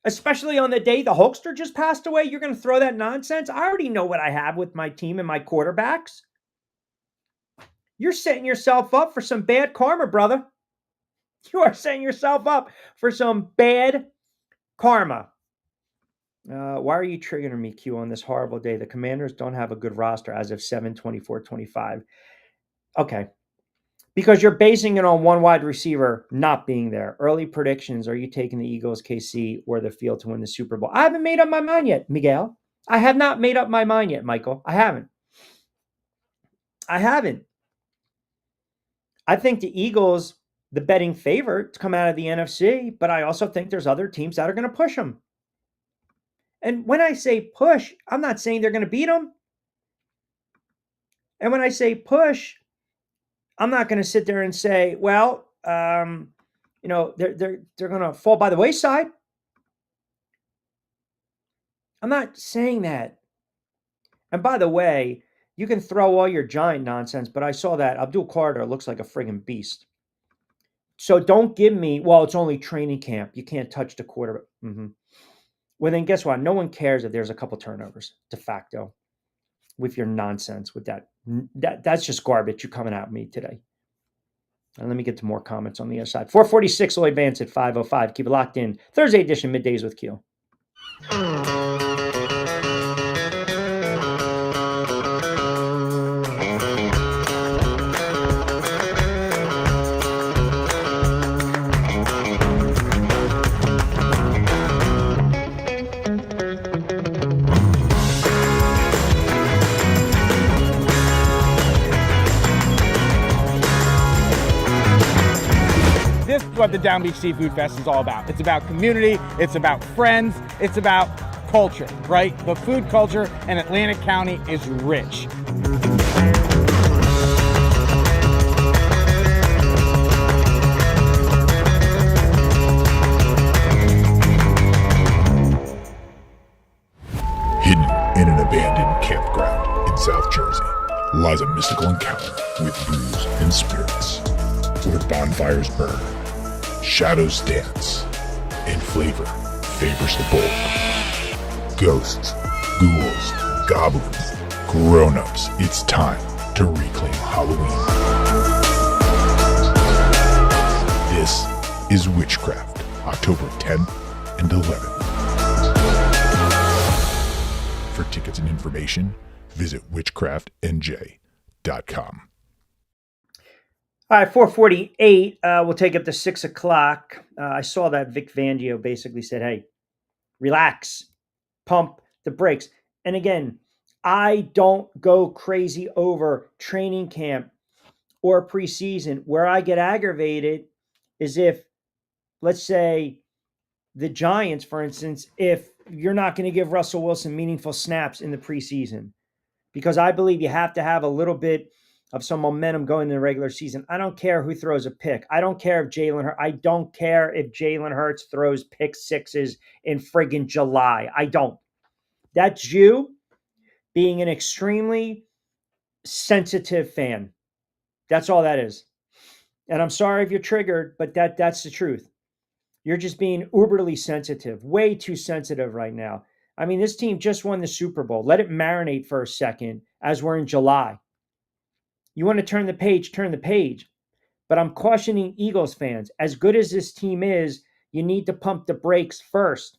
Especially on the day the Hulkster just passed away, you're going to throw that nonsense? I already know what I have with my team and my quarterbacks. You're setting yourself up for some bad karma, brother. You are setting yourself up for some bad karma. Why are you triggering me, Q, on this horrible day? The Commanders don't have a good roster as of 7/24/25. Okay. Because you're basing it on one wide receiver not being there. Early predictions, are you taking the Eagles, KC, or the field to win the Super Bowl? I haven't made up my mind yet, Miguel. I have not made up my mind yet, Michael. I haven't. I think the Eagles, the betting favorite to come out of the NFC, but I also think there's other teams that are going to push them. And when I say push, I'm not saying they're going to beat them. And when I say push, I'm not going to sit there and say, well, they're going to fall by the wayside. I'm not saying that. And by the way, you can throw all your giant nonsense, but I saw that Abdul Carter looks like a friggin' beast. So don't give me, well, it's only training camp. You can't touch the quarterback. Well, then guess what? No one cares if there's a couple turnovers de facto with your nonsense with that. That's just garbage. You're coming at me today. And let me get to more comments on the other side. 446 will advance at 5:05. Keep it locked in. Thursday edition, Middays with Q. This is what the Down Beach Seafood Fest is all about. It's about community, it's about friends, it's about culture, right? The food culture in Atlantic County is rich. Hidden in an abandoned campground in South Jersey lies a mystical encounter with booze and spirits, where bonfires burn, shadows dance, and flavor favors the bold. Ghosts, ghouls, goblins, grown-ups, it's time to reclaim Halloween. This is Witchcraft, October 10th and 11th. For tickets and information, visit witchcraftnj.com. All right, 448. We'll take up to 6 o'clock. I saw that Vic Fangio basically said, hey, relax, pump the brakes. And again, I don't go crazy over training camp or preseason. Where I get aggravated is if, let's say, the Giants, for instance, if you're not going to give Russell Wilson meaningful snaps in the preseason, because I believe you have to have a little bit of some momentum going in the regular season. I don't care who throws a pick. I don't care if Jalen Hurts throws pick sixes in friggin' July. I don't. That's you being an extremely sensitive fan. That's all that is. And I'm sorry if you're triggered, but that's the truth. You're just being uberly sensitive, way too sensitive right now. I mean, this team just won the Super Bowl. Let it marinate for a second as we're in July. You want to turn the page, turn the page. But I'm cautioning Eagles fans, as good as this team is, you need to pump the brakes first.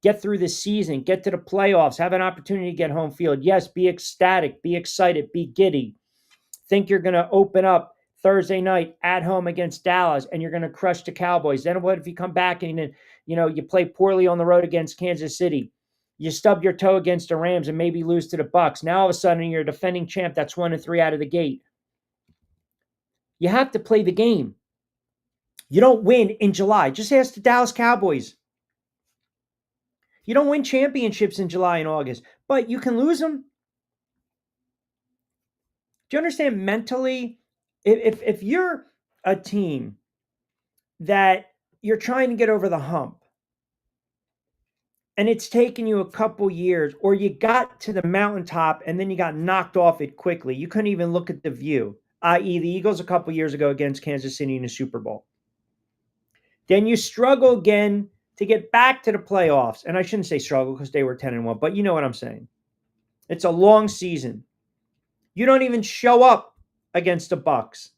Get through the season, get to the playoffs, have an opportunity to get home field. Yes, be ecstatic, be excited, be giddy. Think you're going to open up Thursday night at home against Dallas and you're going to crush the Cowboys. Then what if you come back and you play poorly on the road against Kansas City? You stub your toe against the Rams and maybe lose to the Bucs. Now all of a sudden you're a defending champ that's 1-3 out of the gate. You have to play the game. You don't win in July. Just ask the Dallas Cowboys. You don't win championships in July and August, but you can lose them. Do you understand mentally? If you're a team that you're trying to get over the hump and it's taken you a couple years, or you got to the mountaintop and then you got knocked off it quickly, you couldn't even look at the view, i.e., the Eagles a couple years ago against Kansas City in the Super Bowl. Then you struggle again to get back to the playoffs. And I shouldn't say struggle because they were 10-1, but you know what I'm saying. It's a long season. You don't even show up against the Bucs.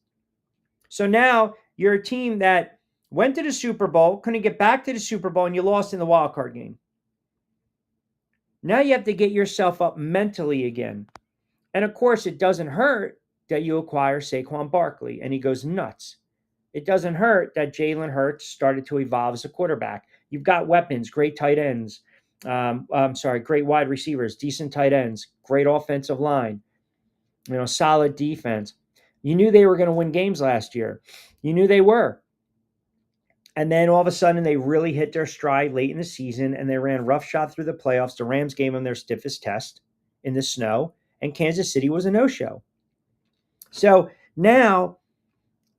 So now you're a team that went to the Super Bowl, couldn't get back to the Super Bowl, and you lost in the wild card game. Now you have to get yourself up mentally again. And of course, it doesn't hurt that you acquire Saquon Barkley and he goes nuts. It doesn't hurt that Jalen Hurts started to evolve as a quarterback. You've got weapons, great tight ends. Great wide receivers, decent tight ends, great offensive line, solid defense. You knew they were going to win games last year. You knew they were. And then all of a sudden they really hit their stride late in the season and they ran roughshod through the playoffs. The Rams gave them their stiffest test in the snow, and Kansas City was a no-show. So now,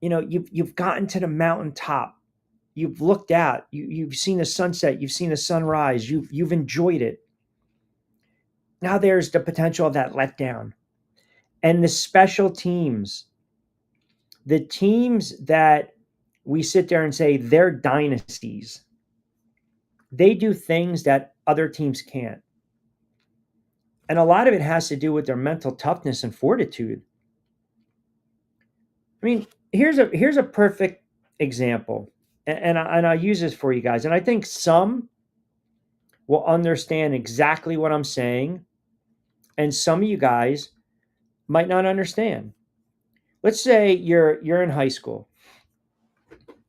you've gotten to the mountaintop. You've looked out. You've seen the sunset. You've seen the sunrise. You've enjoyed it. Now there's the potential of that letdown. And the special teams, the teams that we sit there and say they're dynasties, they do things that other teams can't. And a lot of it has to do with their mental toughness and fortitude. I mean, here's a perfect example. And I'll use this for you guys. And I think some will understand exactly what I'm saying. And some of you guys might not understand. Let's say you're in high school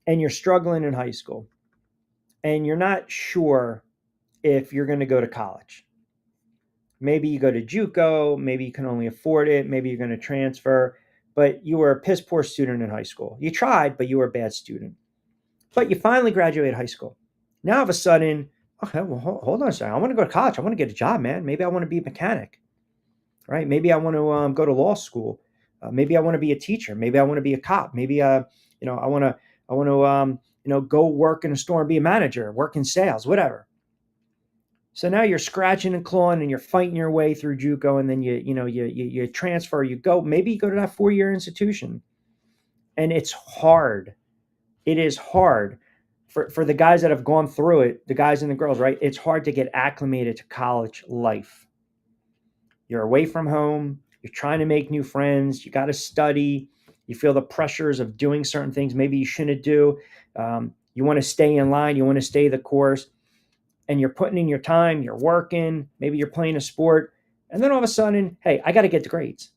and you're struggling in high school and you're not sure if you're going to go to college. Maybe you go to JUCO, maybe you can only afford it, maybe you're going to transfer, but you were a piss poor student in high school. You tried, but you were a bad student. But you finally graduated high school. Now all of a sudden, okay, well, hold on a second. I want to go to college. I want to get a job, man. Maybe I want to be a mechanic, right? Maybe I want to go to law school. Maybe I want to be a teacher. Maybe I want to be a cop. Maybe I want to go work in a store and be a manager, work in sales, whatever. So now you're scratching and clawing and you're fighting your way through JUCO, and then you transfer. You go, maybe you go to that 4-year institution, and it's hard. It is hard for the guys that have gone through it, the guys and the girls, right? It's hard to get acclimated to college life. You're away from home. You're trying to make new friends. You got to study. You feel the pressures of doing certain things maybe you shouldn't do. You want to stay in line. You want to stay the course. And you're putting in your time. You're working. Maybe you're playing a sport. And then all of a sudden, hey, I got to get the grades.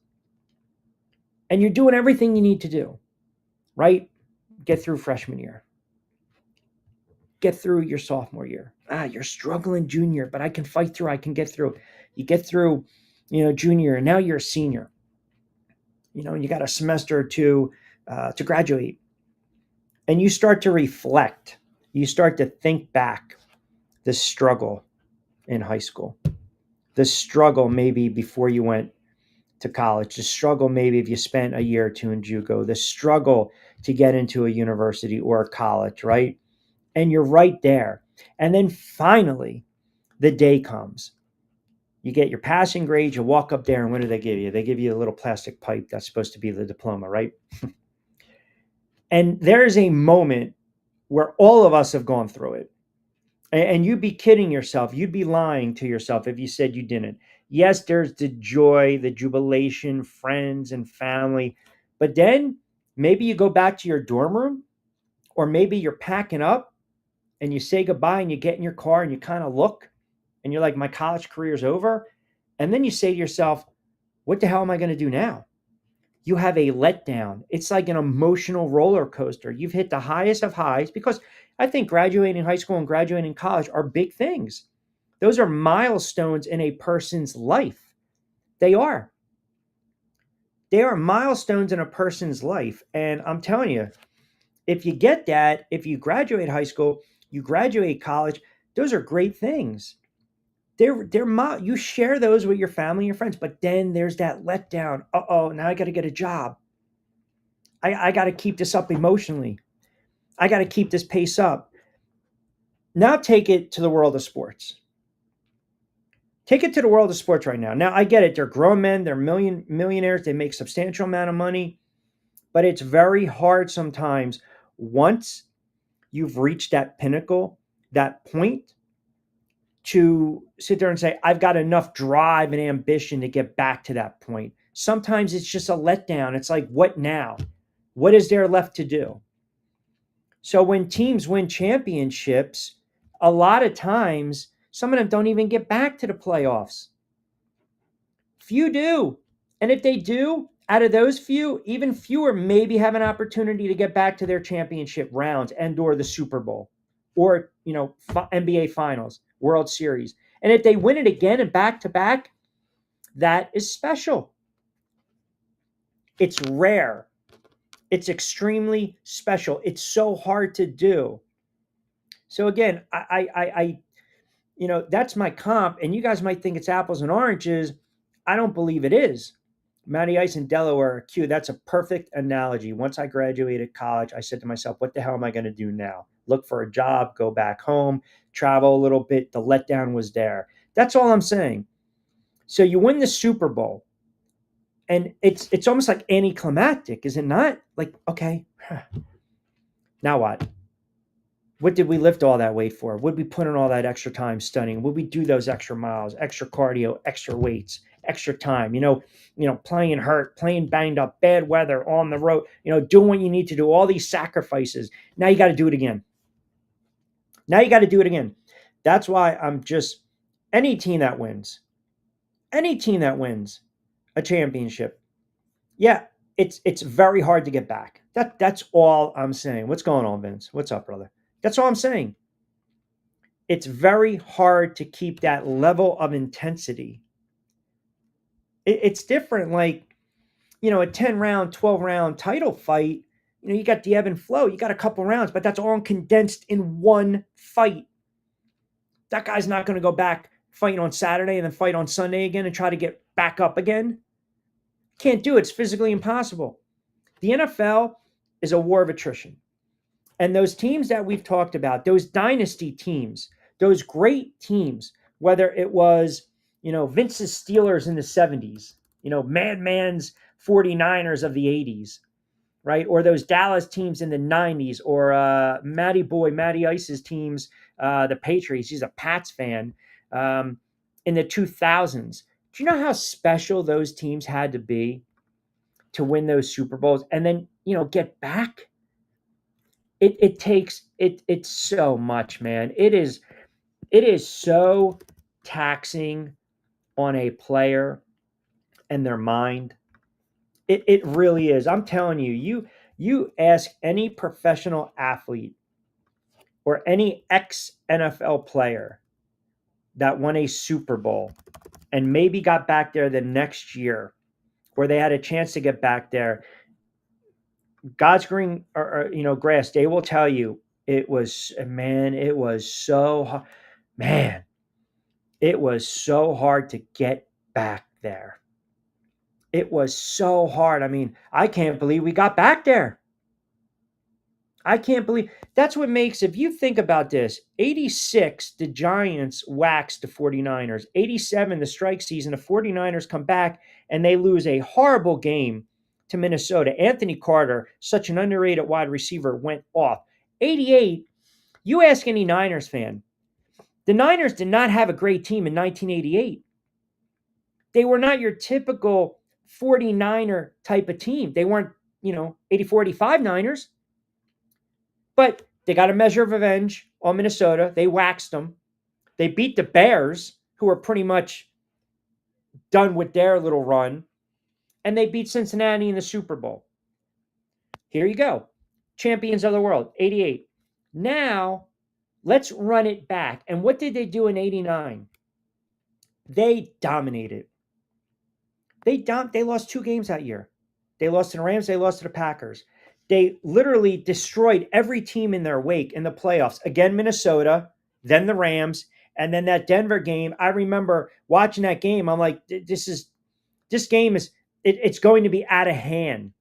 And you're doing everything you need to do, right? Get through freshman year. Get through your sophomore year. You're struggling junior, but I can fight through. I can get through. You get through, junior, and now you're a senior. And you got a semester or two to graduate. And you start to reflect. You start to think back the struggle in high school. The struggle maybe before you went to college. The struggle maybe if you spent a year or two in JUCO. The struggle to get into a university or a college, right? And you're right there. And then finally, the day comes. You get your passing grade, you walk up there, and what do they give you? They give you a little plastic pipe that's supposed to be the diploma, right? And there is a moment where all of us have gone through it. And you'd be kidding yourself. You'd be lying to yourself if you said you didn't. Yes, there's the joy, the jubilation, friends and family. But then maybe you go back to your dorm room, or maybe you're packing up and you say goodbye and you get in your car and you kind of look and you're like, my college career's over. And then you say to yourself, what the hell am I going to do now? You have a letdown. It's like an emotional roller coaster. You've hit the highest of highs, because I think graduating high school and graduating college are big things. Those are milestones in a person's life. They are. They are milestones in a person's life. And I'm telling you, if you get that, if you graduate high school, you graduate college, those are great things. You share those with your family and your friends, but then there's that letdown. Uh-oh, now I got to get a job. I got to keep this up emotionally. I got to keep this pace up. Now take it to the world of sports. Take it to the world of sports right now. Now I get it. They're grown men. They're millionaires. They make substantial amount of money, but it's very hard sometimes once you've reached that pinnacle, that point, to sit there and say, I've got enough drive and ambition to get back to that point. Sometimes it's just a letdown. It's like, what now? What is there left to do? So when teams win championships, a lot of times, some of them don't even get back to the playoffs. Few do. And if they do, out of those few, even fewer maybe have an opportunity to get back to their championship rounds and or the Super Bowl or, NBA Finals, World Series. And if they win it again and back to back, that is special. It's rare. It's extremely special. It's so hard to do. So again, I that's my comp, and you guys might think it's apples and oranges. I don't believe it is. Matty Ice in Delaware, Q, that's a perfect analogy. Once I graduated college, I said to myself, what the hell am I going to do now? Look for a job, go back home, travel a little bit. The letdown was there. That's all I'm saying. So you win the Super Bowl, and it's almost like anticlimactic, is it not? Like, okay, now what? What did we lift all that weight for? Would we put in all that extra time studying? Would we do those extra miles, extra cardio, extra weights, extra time? Playing hurt, playing banged up, bad weather, on the road, doing what you need to do, all these sacrifices. Now you got to do it again. That's why I'm just any team that wins a championship. Yeah, it's very hard to get back. That's all I'm saying. What's going on, Vince? What's up, brother? That's all I'm saying. It's very hard to keep that level of intensity. It's different, like, a 10-round, 12-round title fight. You got the ebb and flow. You got a couple rounds, but that's all condensed in one fight. That guy's not going to go back fighting on Saturday and then fight on Sunday again and try to get back up again. Can't do it. It's physically impossible. The NFL is a war of attrition. And those teams that we've talked about, those dynasty teams, those great teams, whether it was, Vince's Steelers in the 70s, Madman's 49ers of the 80s, right? Or those Dallas teams in the 90s, or Matty Ice's teams, the Patriots. He's a Pats fan, in the 2000s. Do you know how special those teams had to be to win those Super Bowls and then, get back? It takes it's so much, man. It is so taxing on a player and their mind. It really is. I'm telling you, you ask any professional athlete or any ex-NFL player that won a Super Bowl and maybe got back there the next year, where they had a chance to get back there, God's green or grass, they will tell you it was so hard to get back there. It was so hard. I mean, I can't believe we got back there. I can't believe that's what makes, if you think about this, 86, the Giants waxed the 49ers. 87, the strike season, the 49ers come back and they lose a horrible game to Minnesota. Anthony Carter, such an underrated wide receiver, went off. 88, you ask any Niners fan, the Niners did not have a great team in 1988. They were not your typical 49er type of team. They weren't, 84, 85 Niners. But they got a measure of revenge on Minnesota. They waxed them. They beat the Bears, who were pretty much done with their little run. And they beat Cincinnati in the Super Bowl. Here you go. Champions of the world, 88. Now, let's run it back. And what did they do in 89? They dominated. They lost 2 games that year. They lost to the Rams. They lost to the Packers. They literally destroyed every team in their wake in the playoffs. Again, Minnesota, then the Rams, and then that Denver game. I remember watching that game. I'm like, this game is it's going to be out of hand.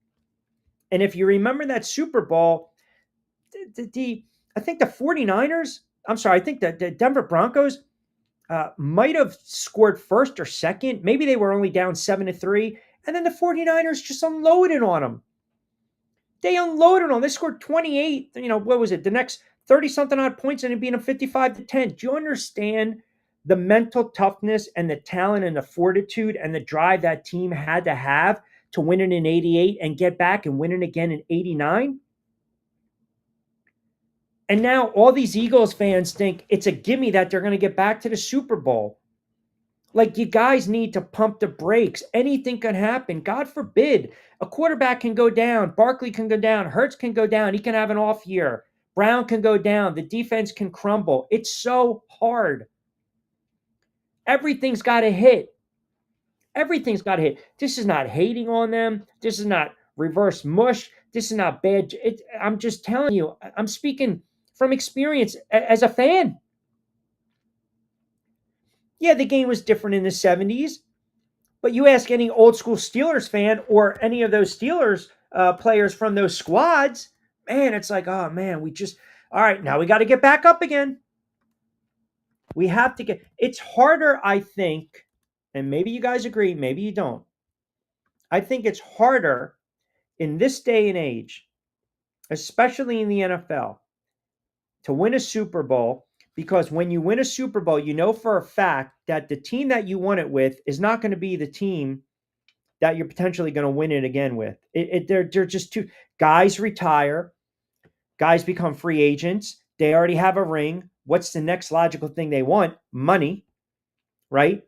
And if you remember that Super Bowl, I think the 49ers, I'm sorry, I think the Denver Broncos might have scored first or second. Maybe they were only down 7-3. And then the 49ers just unloaded on them. They unloaded on them. They scored 28, what was it? The next 30-something odd points and it being a 55-10. Do you understand the mental toughness and the talent and the fortitude and the drive that team had to have to win it in 88 and get back and win it again in 89? And now all these Eagles fans think it's a gimme that they're going to get back to the Super Bowl. Like, you guys need to pump the brakes. Anything can happen. God forbid. A quarterback can go down. Barkley can go down. Hurts can go down. He can have an off year. Brown can go down. The defense can crumble. It's so hard. Everything's got to hit. Everything's got to hit. This is not hating on them. This is not reverse mush. This is not bad. I'm just telling you. I'm speaking from experience as a fan. Yeah, the game was different in the 70s, but you ask any old school Steelers fan or any of those Steelers players from those squads, man, it's like, oh man, all right, now we got to get back up again. We have to it's harder, I think, and maybe you guys agree, maybe you don't. I think it's harder in this day and age, especially in the NFL, to win a Super Bowl, because when you win a Super Bowl, you know for a fact that the team that you won it with is not going to be the team that you're potentially going to win it again with. They're just too. Guys retire. Guys become free agents. They already have a ring. What's the next logical thing they want? Money, right?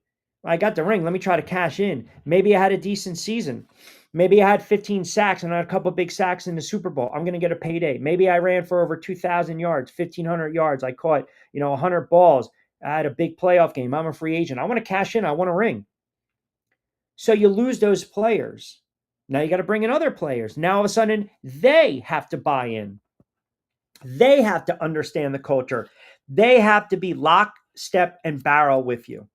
I got the ring. Let me try to cash in. Maybe I had a decent season. Maybe I had 15 sacks and I had a couple big sacks in the Super Bowl. I'm going to get a payday. Maybe I ran for over 2,000 yards, 1,500 yards. I caught, 100 balls. I had a big playoff game. I'm a free agent. I want to cash in. I want a ring. So you lose those players. Now you got to bring in other players. Now all of a sudden they have to buy in. They have to understand the culture. They have to be lock, step, and barrel with you.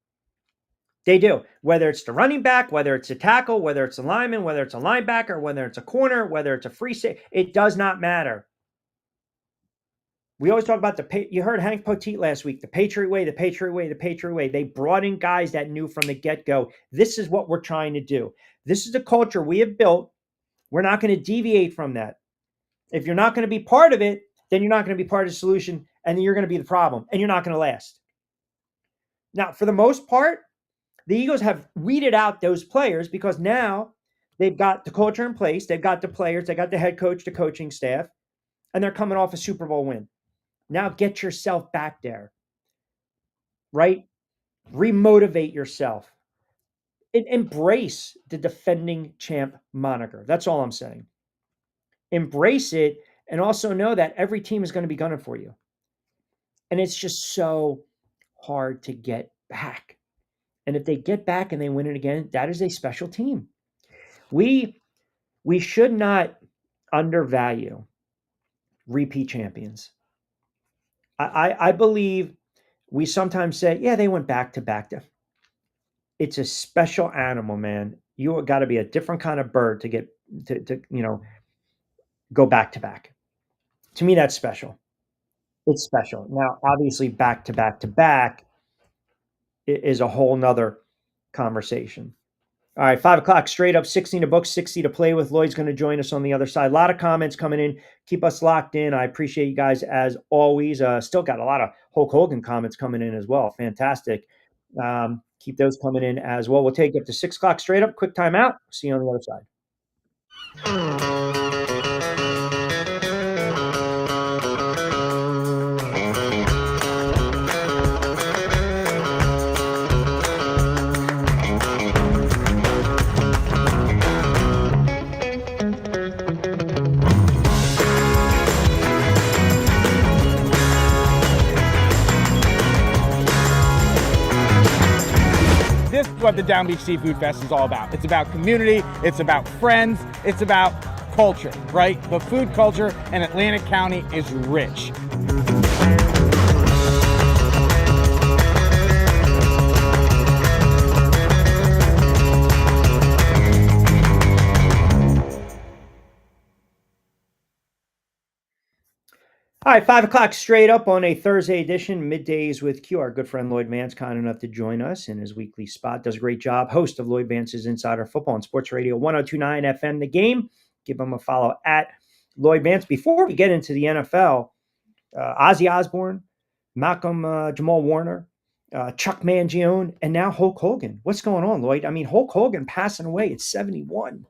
They do. Whether it's the running back, whether it's a tackle, whether it's a lineman, whether it's a linebacker, whether it's a corner, whether it's a free safety, it does not matter. We always talk about you heard Hank Poteet last week, the Patriot way, the Patriot way, the Patriot way. They brought in guys that knew from the get-go, this is what we're trying to do. This is the culture we have built. We're not going to deviate from that. If you're not going to be part of it, then you're not going to be part of the solution, and then you're going to be the problem, and you're not going to last. Now, for the most part, the Eagles have weeded out those players because now they've got the culture in place. They've got the players. They got the head coach, the coaching staff, and they're coming off a Super Bowl win. Now get yourself back there, right? Remotivate yourself. Embrace the defending champ moniker. That's all I'm saying. Embrace it, and also know that every team is going to be gunning for you. And it's just so hard to get back. And if they get back and they win it again, that is a special team. We should not undervalue repeat champions. I believe we sometimes say, yeah, they went back to back. It's a special animal, man. You got to be a different kind of bird to get to go back to back. To me, that's special. It's special. Now, obviously, back to back to back is a whole nother conversation. All right, 5 o'clock straight up, 16 to book, 60 to play with. Lloyd's going to join us on the other side. A lot of comments coming in. Keep us locked in. I appreciate you guys as always. Still got a lot of Hulk Hogan comments coming in as well. Fantastic. Keep those coming in as well. We'll take you up to 6 o'clock straight up. Quick timeout. See you on the other side. This is what the Down Beach Seafood Fest is all about. It's about community, it's about friends, it's about culture, right? The food culture in Atlantic County is rich. All right, 5 o'clock straight up on a Thursday edition, Middays with Q. Our good friend Lloyd Vance, kind enough to join us in his weekly spot. Does a great job. Host of Lloyd Vance's Insider Football on Sports Radio 1029 FM The Game. Give him a follow at Lloyd Vance. Before we get into the NFL, Ozzy Osbourne, Malcolm Jamal Warner, Chuck Mangione, and now Hulk Hogan. What's going on, Lloyd? I mean, Hulk Hogan passing away at 71.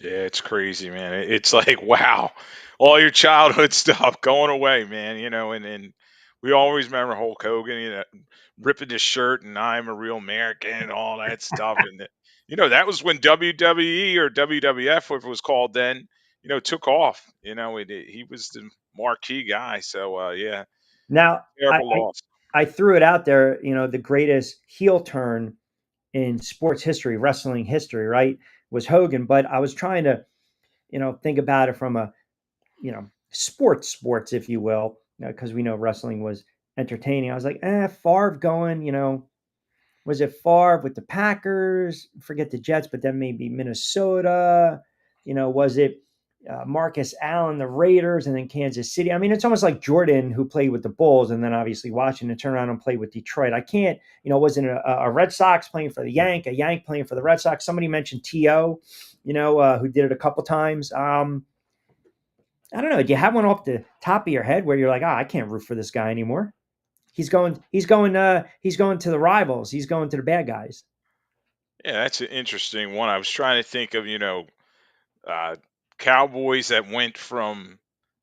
Yeah, it's crazy, man. It's like, wow, all your childhood stuff going away, man. And we always remember Hulk Hogan, ripping his shirt and I'm a real American and all that stuff. And that was when WWE or WWF, whatever it was called then, took off. He was the marquee guy. So yeah, Now, terrible loss. I threw it out there, the greatest heel turn in sports history, wrestling history, right, was Hogan. But I was trying to, think about it from a, sports, if you will, because we know wrestling was entertaining. I was like, Favre going, was it Favre with the Packers? Forget the Jets, but then maybe Minnesota. Was it Marcus Allen, the Raiders, and then Kansas City? I mean, it's almost like Jordan, who played with the Bulls, and then obviously Washington turned around and played with Detroit. I can't, wasn't a Red Sox playing for the Yank, a Yank playing for the Red Sox. Somebody mentioned T.O., who did it a couple times. I don't know. Do you have one off the top of your head where you're like, I can't root for this guy anymore? He's going to the rivals. He's going to the bad guys. Yeah, that's an interesting one. I was trying to think of, Cowboys that went from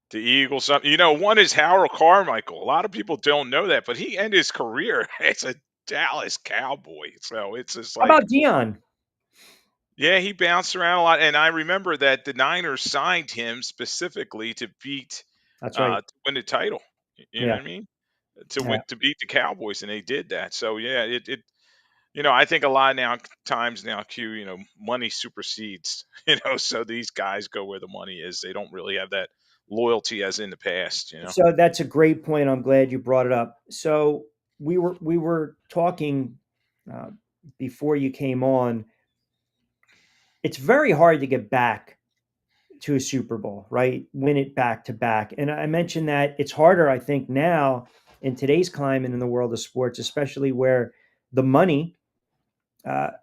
the Eagles up. One is Harold Carmichael. A lot of people don't know that, but he ended his career as a Dallas Cowboy. So it's just How like, about Dion? yeah, he bounced around a lot. And I remember that the Niners signed him specifically to beat, That's right. to win the title. You know Yeah. what I mean? To Yeah. to beat the Cowboys, and they did that. So yeah, I think a lot times now, Q, money supersedes, so these guys go where the money is. They don't really have that loyalty as in the past. So that's a great point. I'm glad you brought it up. So we were talking before you came on. It's very hard to get back to a Super Bowl, right? Win it back to back. And I mentioned that it's harder, I think, now in today's climate in the world of sports, especially where the money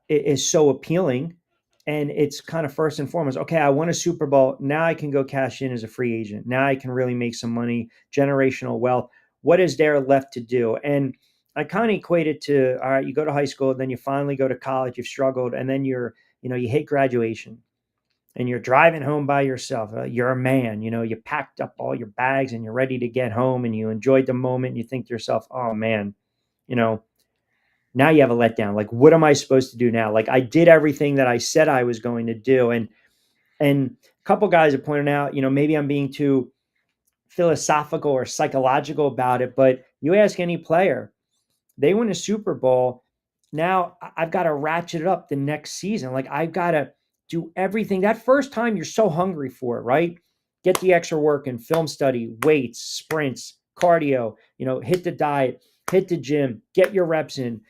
is so appealing. And it's kind of first and foremost, okay, I won a Super Bowl. Now I can go cash in as a free agent. Now I can really make some money, generational wealth. What is there left to do? And I kind of equate it to, all right, you go to high school, then you finally go to college, you've struggled, and then you hit graduation and you're driving home by yourself. You're a man, you packed up all your bags and you're ready to get home and you enjoyed the moment. And you think to yourself, oh man, now you have a letdown. Like, what am I supposed to do now? Like, I did everything that I said I was going to do. And a couple guys have pointed out, maybe I'm being too philosophical or psychological about it, but you ask any player, they win a Super Bowl. Now I've got to ratchet it up the next season. Like, I've got to do everything. That first time you're so hungry for it, right? Get the extra work in film study, weights, sprints, cardio, hit the diet, hit the gym, get your reps in,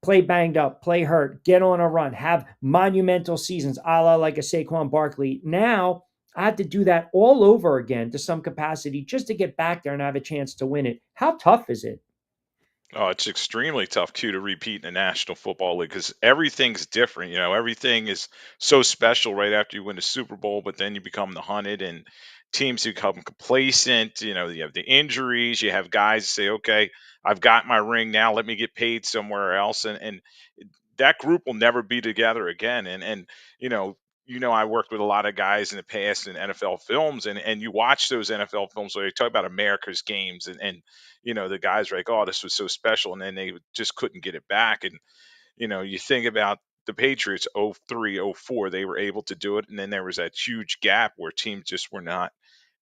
play banged up, play hurt, get on a run, have monumental seasons, a la like a Saquon Barkley. Now I have to do that all over again to some capacity just to get back there and have a chance to win it. How tough is it? Oh, it's extremely tough, Q, to repeat in the National Football League because everything's different. Everything is so special right after you win the Super Bowl, but then you become the hunted and teams become complacent. You have the injuries. You have guys say, okay, I've got my ring now. Let me get paid somewhere else. And that group will never be together again. And I worked with a lot of guys in the past in NFL films, and you watch those NFL films where they talk about America's games, and the guys are like, oh, this was so special, and then they just couldn't get it back. And you think about the Patriots 03, 04, they were able to do it, and then there was that huge gap where teams just were not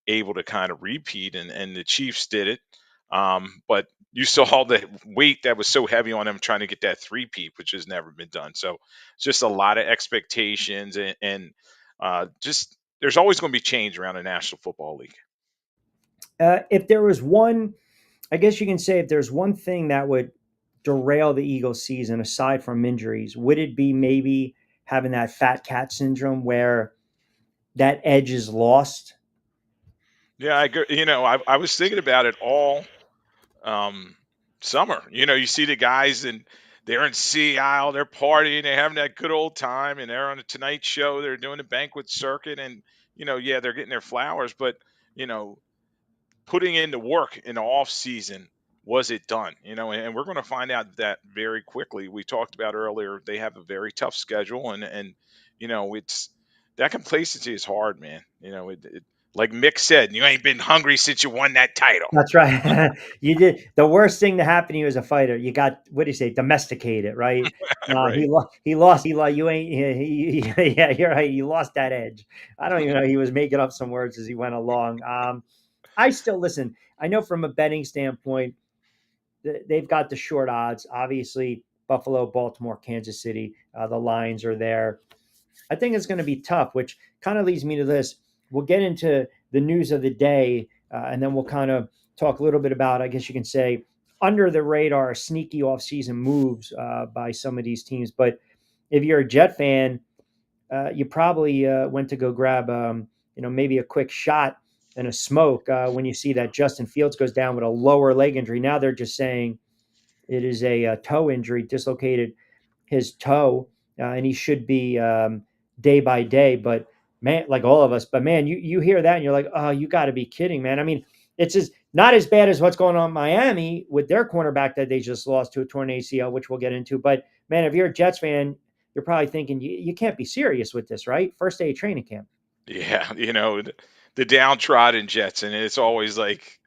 able to kind of repeat, and the Chiefs did it. But you saw the weight that was so heavy on them trying to get that three-peat, which has never been done. So it's just a lot of expectations and just there's always going to be change around the National Football League. If there was one, I guess you can say if there's one thing that would derail the Eagles season aside from injuries, would it be maybe having that fat cat syndrome where that edge is lost? Yeah, I agree. I was thinking about it all um, summer. You see the guys and they're in Sea Isle, they're partying, they're having that good old time, and they're on a Tonight Show, they're doing a banquet circuit, and yeah, they're getting their flowers, but you know, putting in the work in the off season, was it done? And we're going to find out that very quickly. We talked about earlier, they have a very tough schedule, and it's that complacency is hard, man. Like Mick said, you ain't been hungry since you won that title. That's right. You did the worst thing to happen to you as a fighter. You got, what do you say, domesticated, right? Right. He lost. You ain't. Yeah, you're right. You lost that edge. I don't even know. He was making up some words as he went along. I still listen. I know from a betting standpoint, they've got the short odds. Obviously, Buffalo, Baltimore, Kansas City. The lines are there. I think it's going to be tough, which kind of leads me to this. We'll get into the news of the day, and then we'll kind of talk a little bit about, I guess you can say, under the radar, sneaky off-season moves by some of these teams. But if you're a Jet fan, you probably went to go grab, maybe a quick shot and a smoke when you see that Justin Fields goes down with a lower leg injury. Now they're just saying it is a toe injury, dislocated his toe, and he should be day by day. But man, like all of us, but man, you hear that and you're like, oh, you got to be kidding, man. I mean, it's not as bad as what's going on in Miami with their cornerback that they just lost to a torn ACL, which we'll get into. But man, if you're a Jets fan, you're probably thinking you can't be serious with this, right? First day of training camp. Yeah, the downtrodden Jets, and it's always like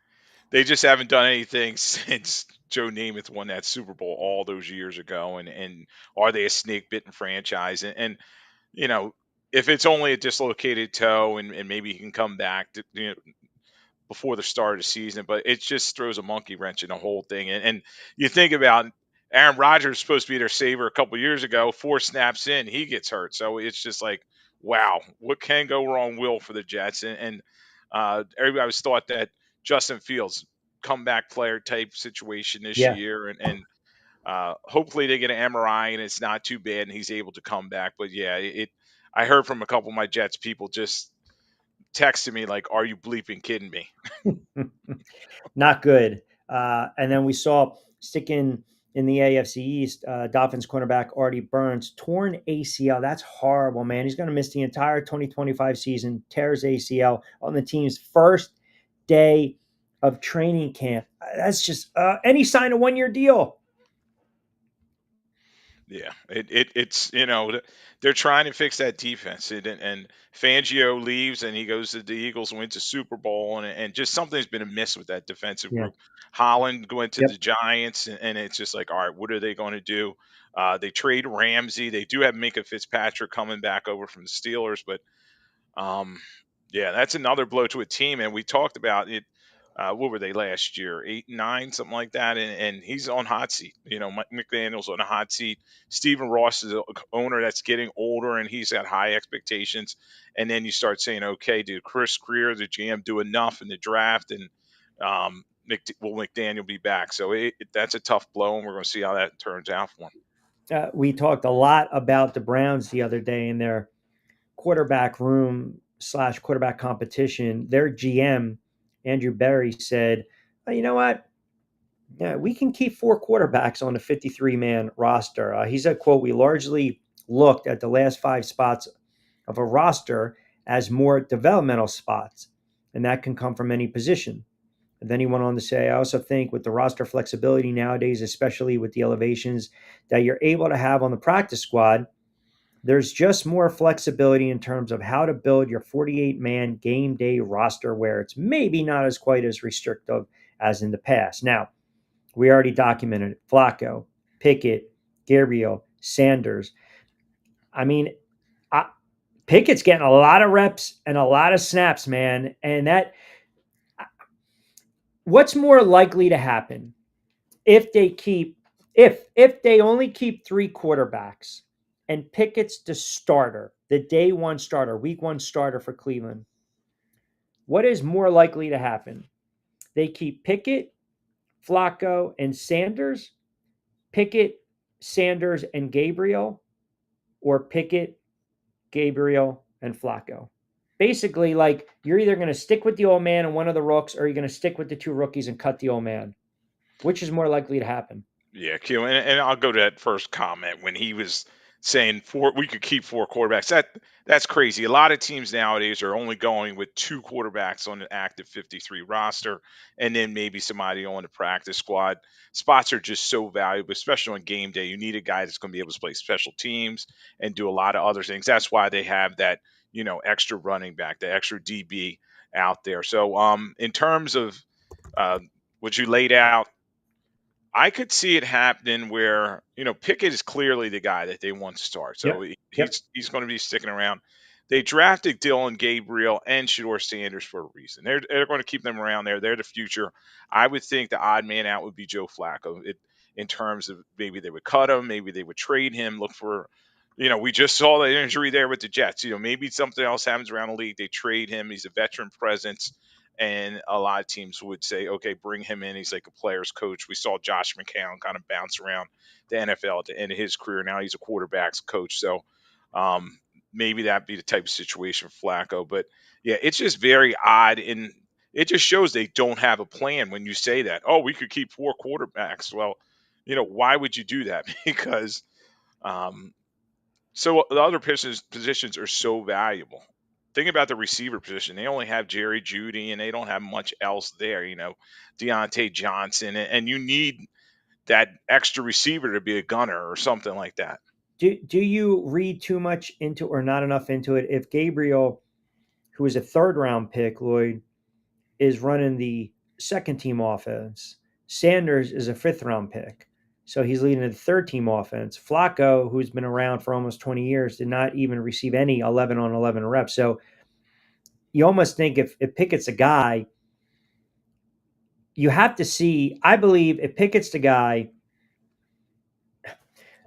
they just haven't done anything since Joe Namath won that Super Bowl all those years ago. And are they a snake bitten franchise? And you know, if it's only a dislocated toe and maybe he can come back before the start of the season, but it just throws a monkey wrench in the whole thing. And you think about Aaron Rodgers was supposed to be their saver a couple years ago. 4 snaps in, he gets hurt. So it's just like, wow, what can go wrong will for the Jets. And everybody was thought that Justin Fields comeback player type situation this Yeah. year, and hopefully they get an MRI and it's not too bad and he's able to come back. But yeah, I heard from a couple of my Jets people just texting me like, "Are you bleeping kidding me?" Not good. And then we saw sticking in the AFC East, Dolphins cornerback Artie Burns, torn ACL. That's horrible, man. He's going to miss the entire 2025 season, tears ACL on the team's first day of training camp. That's just any sign of 1-year deal. Yeah, it's they're trying to fix that defense, and Fangio leaves and he goes to the Eagles, wins a Super Bowl, and just something's been amiss with that defensive Yeah. group. Holland went to Yep. the Giants, and it's just like, all right, what are they going to do? They trade Ramsey. They do have Minka Fitzpatrick coming back over from the Steelers, but um, yeah, that's another blow to a team. And we talked about it. What were they last year? 8 and 9, something like that. And he's on hot seat. Mike McDaniel's on a hot seat. Stephen Ross is an owner that's getting older, and he's got high expectations. And then you start saying, okay, did Chris Greer, the GM, do enough in the draft? And will McDaniel be back? So that's a tough blow, and we're going to see how that turns out for him. We talked a lot about the Browns the other day in their quarterback room / quarterback competition. Their GM, Andrew Berry, said, "Oh, you know what? Yeah, we can keep 4 quarterbacks on a 53-man roster." He said, quote, "We largely looked at the last 5 spots of a roster as more developmental spots, and that can come from any position." And then he went on to say, "I also think with the roster flexibility nowadays, especially with the elevations that you're able to have on the practice squad, there's just more flexibility in terms of how to build your 48-man game day roster where it's maybe not as quite as restrictive as in the past." Now, we already documented it. Flacco, Pickett, Gabriel, Sanders. I mean, Pickett's getting a lot of reps and a lot of snaps, man. And what's more likely to happen if they only keep 3 quarterbacks and Pickett's the starter? the day one starter, week one starter for Cleveland, what is more likely to happen? They keep Pickett, Flacco, and Sanders, Pickett, Sanders, and Gabriel, or Pickett, Gabriel, and Flacco. Basically, like you're either going to stick with the old man and one of the rooks, or you're going to stick with the two rookies and cut the old man. Which is more likely to happen? Yeah, Q, and I'll go to that first comment when he was saying we could keep four quarterbacks. That's crazy. A lot of teams nowadays are only going with two quarterbacks on an active 53 roster, and then maybe somebody on the practice squad. Spots are just so valuable, especially on game day. You need a guy that's going to be able to play special teams and do a lot of other things. That's why they have that extra running back, the extra DB out there. So in terms of uh, what you laid out, I could see it happening where, Pickett is clearly the guy that they want to start. So Yep. Yep. he's going to be sticking around. They drafted Dylan Gabriel and Shador Sanders for a reason. They're going to keep them around there. They're the future. I would think the odd man out would be Joe Flacco. In terms of maybe they would cut him, maybe they would trade him, look for, we just saw the injury there with the Jets. Maybe something else happens around the league. They trade him. He's a veteran presence. And a lot of teams would say, okay, bring him in. He's like a player's coach. We saw Josh McCown kind of bounce around the NFL at the end of his career. Now he's a quarterback's coach. So maybe that'd be the type of situation for Flacco. But yeah, it's just very odd. And it just shows they don't have a plan when you say that. Oh, we could keep four quarterbacks. Well, why would you do that? Because so the other positions are so valuable. Think about the receiver position. They only have Jerry Judy, and they don't have much else there. Deontay Johnson, and you need that extra receiver to be a gunner or something like that. Do you read too much into or not enough into it? If Gabriel, who is a third round pick, Lloyd, is running the second team offense, Sanders is a fifth round pick. So he's leading the third team offense. Flacco, who's been around for almost 20 years, did not even receive any 11 on 11 reps. So you almost think if Pickett's a guy, you have to see. I believe if Pickett's the guy,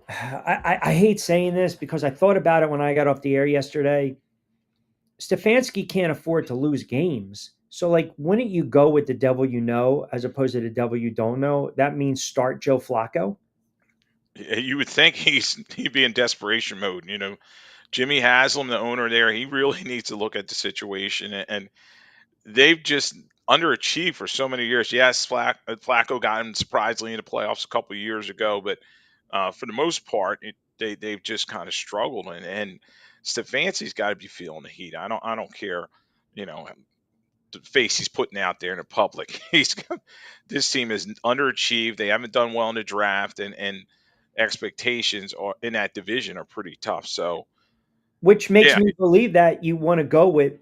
I hate saying this because I thought about it when I got off the air yesterday. Stefanski can't afford to lose games. So, like, wouldn't you go with the devil you know as opposed to the devil you don't know? That means start Joe Flacco. You would think he'd be in desperation mode. Jimmy Haslam, the owner there, he really needs to look at the situation, and they've just underachieved for so many years. Yes, Flacco got him surprisingly in the playoffs a couple of years ago, but for the most part, they've just kind of struggled, and Stefanski's got to be feeling the heat. I don't care, the face he's putting out there in the public. This team is underachieved. They haven't done well in the draft, and expectations are in that division are pretty tough. So, which makes yeah, me believe that you want to go with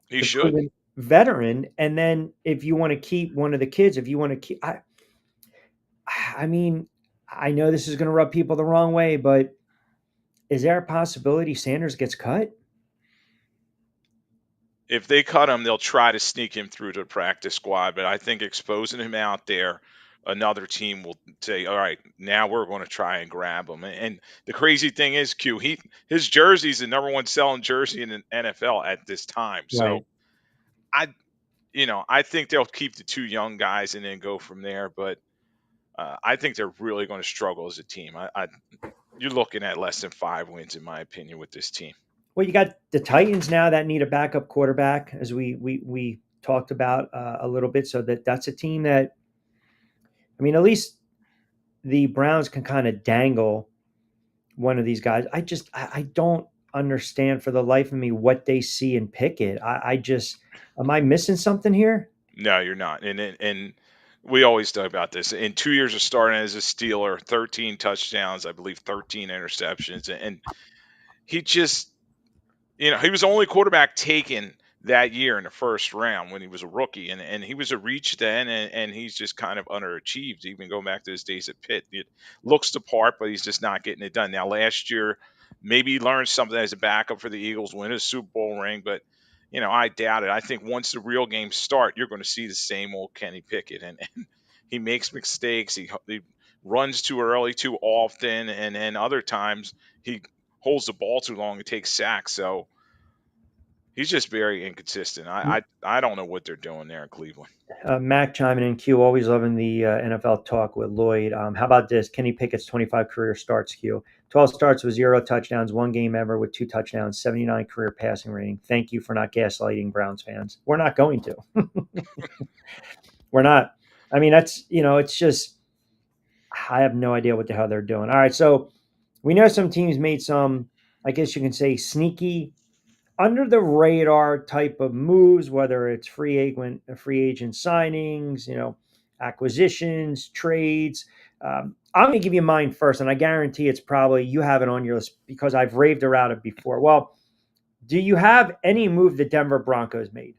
he the should. proven veteran, and then if you want to keep one of the kids, if you want to keep, I mean, I know this is going to rub people the wrong way, but is there a possibility Sanders gets cut? If they cut him, they'll try to sneak him through to the practice squad. But I think exposing him out there, another team will say, "All right, now we're going to try and grab him." And the crazy thing is, his jersey's the number one selling jersey in the NFL at this time. So Right. I, I think they'll keep the two young guys and then go from there. But I think they're really going to struggle as a team. You're looking at less than 5 wins, in my opinion, with this team. Well, you got the Titans now that need a backup quarterback, as we talked about a little bit. So that's a team that, I mean, at least the Browns can kind of dangle one of these guys. I don't understand for the life of me what they see in Pickett. I just, am I missing something here? No, you're not. And we always talk about this. In 2 years of starting as a Steeler, 13 touchdowns, I believe 13 interceptions, and he just, he was the only quarterback taken that year in the first round when he was a rookie, and he was a reach then, and he's just kind of underachieved, even going back to his days at Pitt. It looks the part, but he's just not getting it done. Now, last year, maybe he learned something as a backup for the Eagles, win a Super Bowl ring, but I doubt it. I think once the real games start, you're going to see the same old Kenny Pickett, and he makes mistakes. He runs too early, too often, and then other times he holds the ball too long and takes sacks. So he's just very inconsistent. I don't know what they're doing there in Cleveland. Mac chiming in. Q, always loving the NFL talk with Lloyd. How about this? Kenny Pickett's 25 career starts. Q, 12 starts with 0 touchdowns, one game ever with 2 touchdowns, 79 career passing rating. Thank you for not gaslighting Browns fans. We're not going to. We're not. I mean, that's, it's just, I have no idea what the hell they're doing. All right. So we know some teams made some, I guess you can say, sneaky, under the radar type of moves, whether it's free agent signings, acquisitions, trades. I'm going to give you mine first, and I guarantee it's probably you have it on your list because I've raved about it before. Well, do you have any move the Denver Broncos made?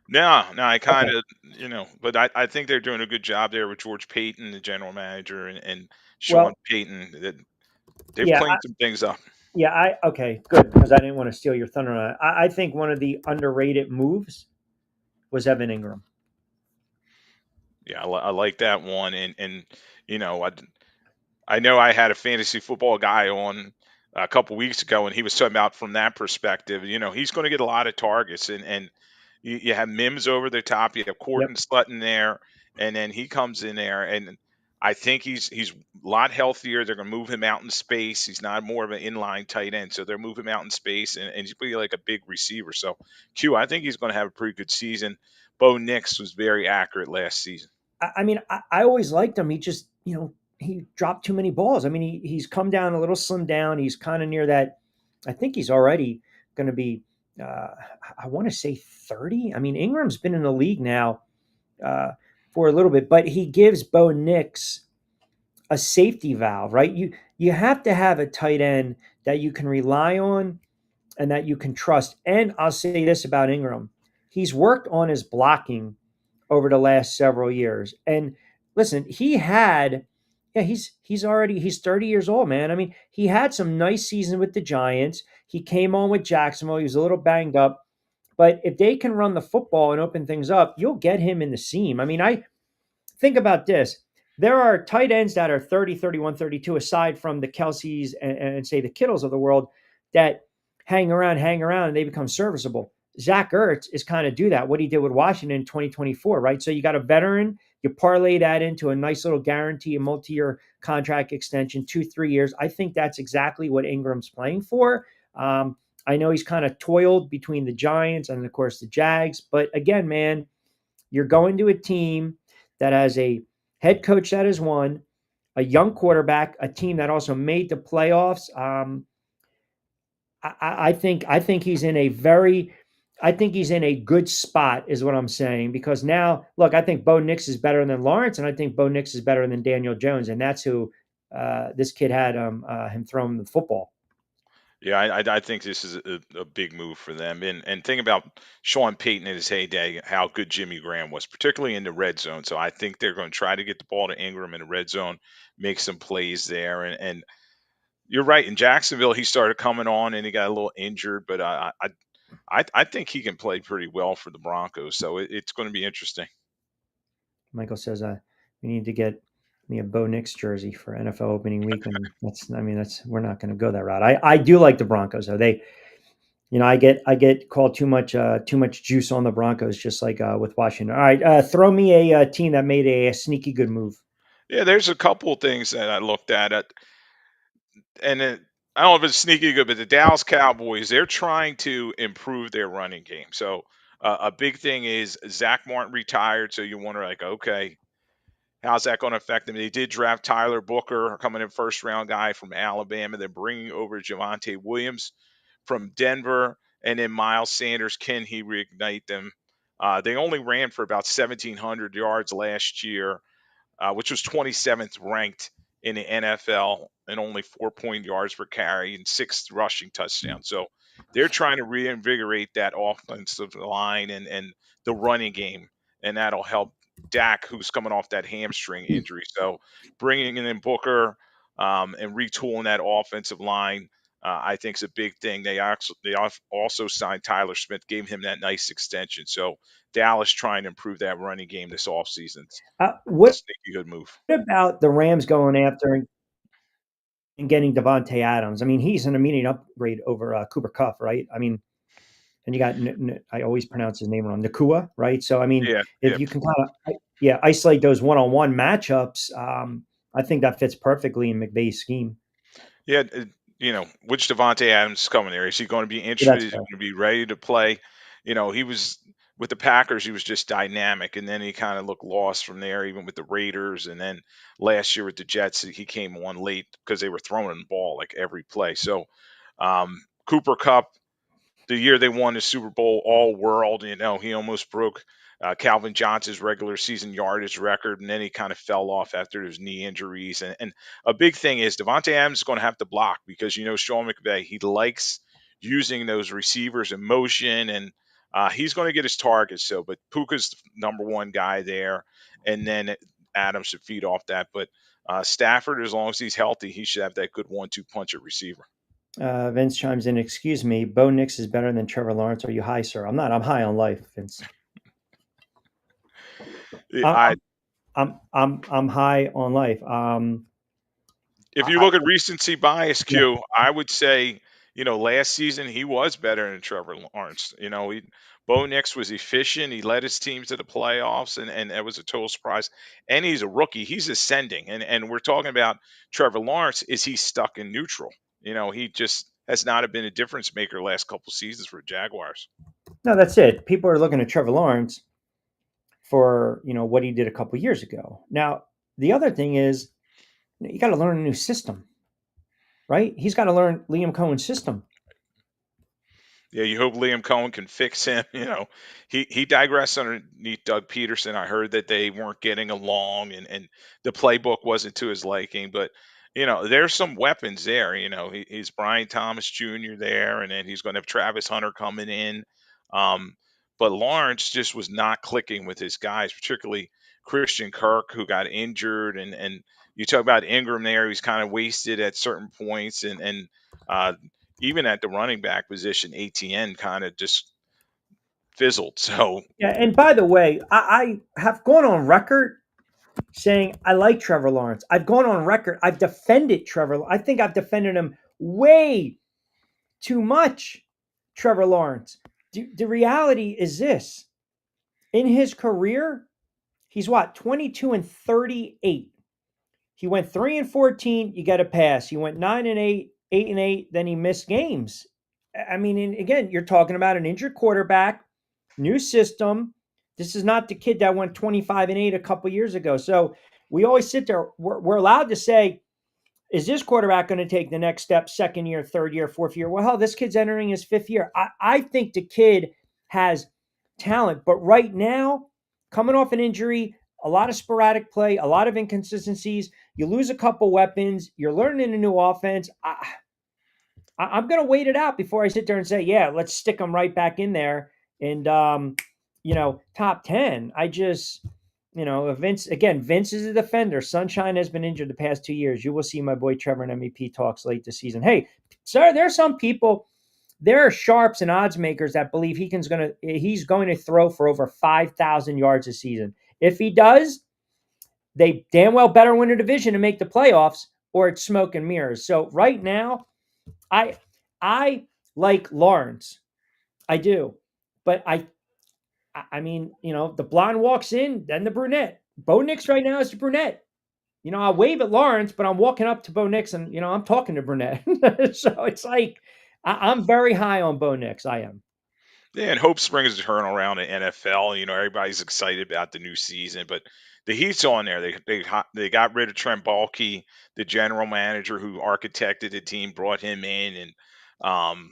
No, I kind Okay. of, but I think they're doing a good job there with George Payton, the general manager, and Sean Well, Payton. That they've yeah, cleaned some things up. okay, good, because I didn't want to steal your thunder on it. I think one of the underrated moves was Evan Ingram. Yeah, I like that one, and you know, I know I had a fantasy football guy on a couple weeks ago, and he was talking about from that perspective. He's going to get a lot of targets, and you have Mims over the top, you have Yep. Corton Sutton there, and then he comes in there, and I think he's a lot healthier. They're going to move him out in space. He's not more of an inline tight end, so they're moving him out in space, and he's going to be like a big receiver. So, I think he's going to have a pretty good season. Bo Nix was very accurate last season. I mean, I always liked him. He just, he dropped too many balls. I mean, he's come down a little slimmed down. He's kind of near that. I think he's already going to be, uh, I want to say 30. I mean, Ingram's been in the league now uh, for a little bit, but he gives Bo Nix a safety valve, right? You have to have a tight end that you can rely on and that you can trust. And I'll say this about Ingram: he's worked on his blocking over the last several years. And listen, he's 30 years old, man. I mean, he had some nice seasons with the Giants. He came on with Jacksonville. He was a little banged up. But if they can run the football and open things up, you'll get him in the seam. I mean, I think about this. There are tight ends that are 30, 31, 32, aside from the Kelseys and say the Kittles of the world, that hang around, and they become serviceable. Zach Ertz is kind of do that, what he did with Washington in 2024, right? So you got a veteran, you parlay that into a nice little guarantee, a multi-year contract extension, 2-3 years. I think that's exactly what Ingram's playing for. I know he's kind of toiled between the Giants and, of course, the Jags. But again, man, you're going to a team that has a head coach that has won, a young quarterback, a team that also made the playoffs. I think he's in a very, I think he's in a good spot, is what I'm saying. Because now, look, I think Bo Nix is better than Lawrence, and I think Bo Nix is better than Daniel Jones, and that's who this kid had him throwing the football. Yeah, I think this is a big move for them. And think about Sean Payton in his heyday, how good Jimmy Graham was, particularly in the red zone. So I think they're going to try to get the ball to Ingram in the red zone, make some plays there. And you're right. In Jacksonville, he started coming on and he got a little injured, but I think he can play pretty well for the Broncos. So it's going to be interesting. Michael says we need to get me a Bo Nix jersey for NFL opening weekend. That's we're not going to go that route. I do like the Broncos though. They, I get called too much juice on the Broncos, just like with Washington. All right, throw me a team that made a sneaky good move. Yeah, there's a couple of things that I looked at. And I don't know if it's sneaky good, but the Dallas Cowboys, they're trying to improve their running game. So a big thing is Zach Martin retired. So you wonder, like, okay, how's that going to affect them? They did draft Tyler Booker, coming in first round guy from Alabama. They're bringing over Javonte Williams from Denver, and then Miles Sanders. Can he reignite them? They only ran for about 1,700 yards last year, which was 27th ranked in the NFL, and only 4 yards per carry and 6 rushing touchdowns. So they're trying to reinvigorate that offensive line and the running game, and that'll help Dak, who's coming off that hamstring injury. So bringing in Booker and retooling that offensive line, I think is a big thing. They also signed Tyler Smith, gave him that nice extension. So Dallas trying to improve that running game this offseason. What Sneaky good move. about the Rams going after? and getting Devontae Adams. I mean, he's an immediate upgrade over Cooper Cup, right? I mean, and you got I always pronounce his name wrong, Nakua, right? So I mean, Yeah, if yeah, you can kind of isolate those one-on-one matchups, I think that fits perfectly in McVay's scheme. yeah. Which Devontae Adams is coming there? Is he going to be So interested? that's Is he fair. going to be ready to play? He was with the Packers. He was just dynamic, and then he kind of looked lost from there. Even with the Raiders, and then last year with the Jets, he came on late because they were throwing the ball like every play. So Cooper Cup, the year they won the Super Bowl All World, he almost broke Calvin Johnson's regular season yardage record, and then he kind of fell off after his knee injuries. And a big thing is Devontae Adams is going to have to block because Sean McVay, he likes using those receivers in motion, and he's going to get his targets. So, but Puka's the number one guy there, and then Adams should feed off that. But Stafford, as long as he's healthy, he should have that good 1-2 punch at receiver. Vince chimes in. Excuse me, Bo Nix is better than Trevor Lawrence. Are you high, sir? I'm not. I'm high on life, Vince. I'm I I'm high on life. If you I look at recency bias, yeah. Q, I would say, last season he was better than Trevor Lawrence. Bo Nix was efficient. He led his teams to the playoffs, and that was a total surprise. And he's a rookie. He's ascending. And we're talking about Trevor Lawrence. Is he stuck in neutral? He just has not been a difference maker last couple seasons for Jaguars. No, that's it. People are looking at Trevor Lawrence for what he did a couple years ago. Now, the other thing is you got to learn a new system, right? He's got to learn Liam Cohen's system. Yeah, you hope Liam Cohen can fix him. He digressed underneath Doug Peterson. I heard that they weren't getting along, and the playbook wasn't to his liking. But there's some weapons there. He's Brian Thomas Jr. there, and then he's going to have Travis Hunter coming in. Um, but Lawrence just was not clicking with his guys, particularly Christian Kirk, who got injured, and you talk about Ingram there. He's kind of wasted at certain points, and uh, even at the running back position, ATN kind of just fizzled. So Yeah, and by the way, I have gone on record saying I like Trevor Lawrence. I've gone on record. I've defended Trevor. I think I've defended him way too much, Trevor Lawrence. The reality is this: in his career, he's what 22-38. He went 3-14. You got to pass. He went 9-8, 8-8. Then he missed games. I mean, and again, you're talking about an injured quarterback, new system. This is not the kid that went 25-8 a couple years ago. So we always sit there. We're allowed to say, is this quarterback going to take the next step, second year, third year, fourth year? Well, hell, this kid's entering his fifth year. I think the kid has talent, but right now, coming off an injury, a lot of sporadic play, a lot of inconsistencies. You lose a couple weapons. You're learning a new offense. I'm going to wait it out before I sit there and say, yeah, let's stick him right back in there and top 10. Vince is a defender. Sunshine has been injured the past 2 years. You will see my boy Trevor in MVP talks late this season. Hey, sir, there are some people, there are sharps and odds makers that believe he's going to throw for over 5,000 yards this season. If he does, they damn well better win a division and make the playoffs, or it's smoke and mirrors. So right now, I like Lawrence. I do. But I mean, the blonde walks in, then the brunette. Bo Nix right now is the brunette. I wave at Lawrence, but I'm walking up to Bo Nix and, I'm talking to brunette. So it's like, I'm very high on Bo Nix. I am. yeah, and hope springs to turn around in NFL. Everybody's excited about the new season, but the Heat's on there. They got rid of Trent Baalke, the general manager who architected the team, brought him in, and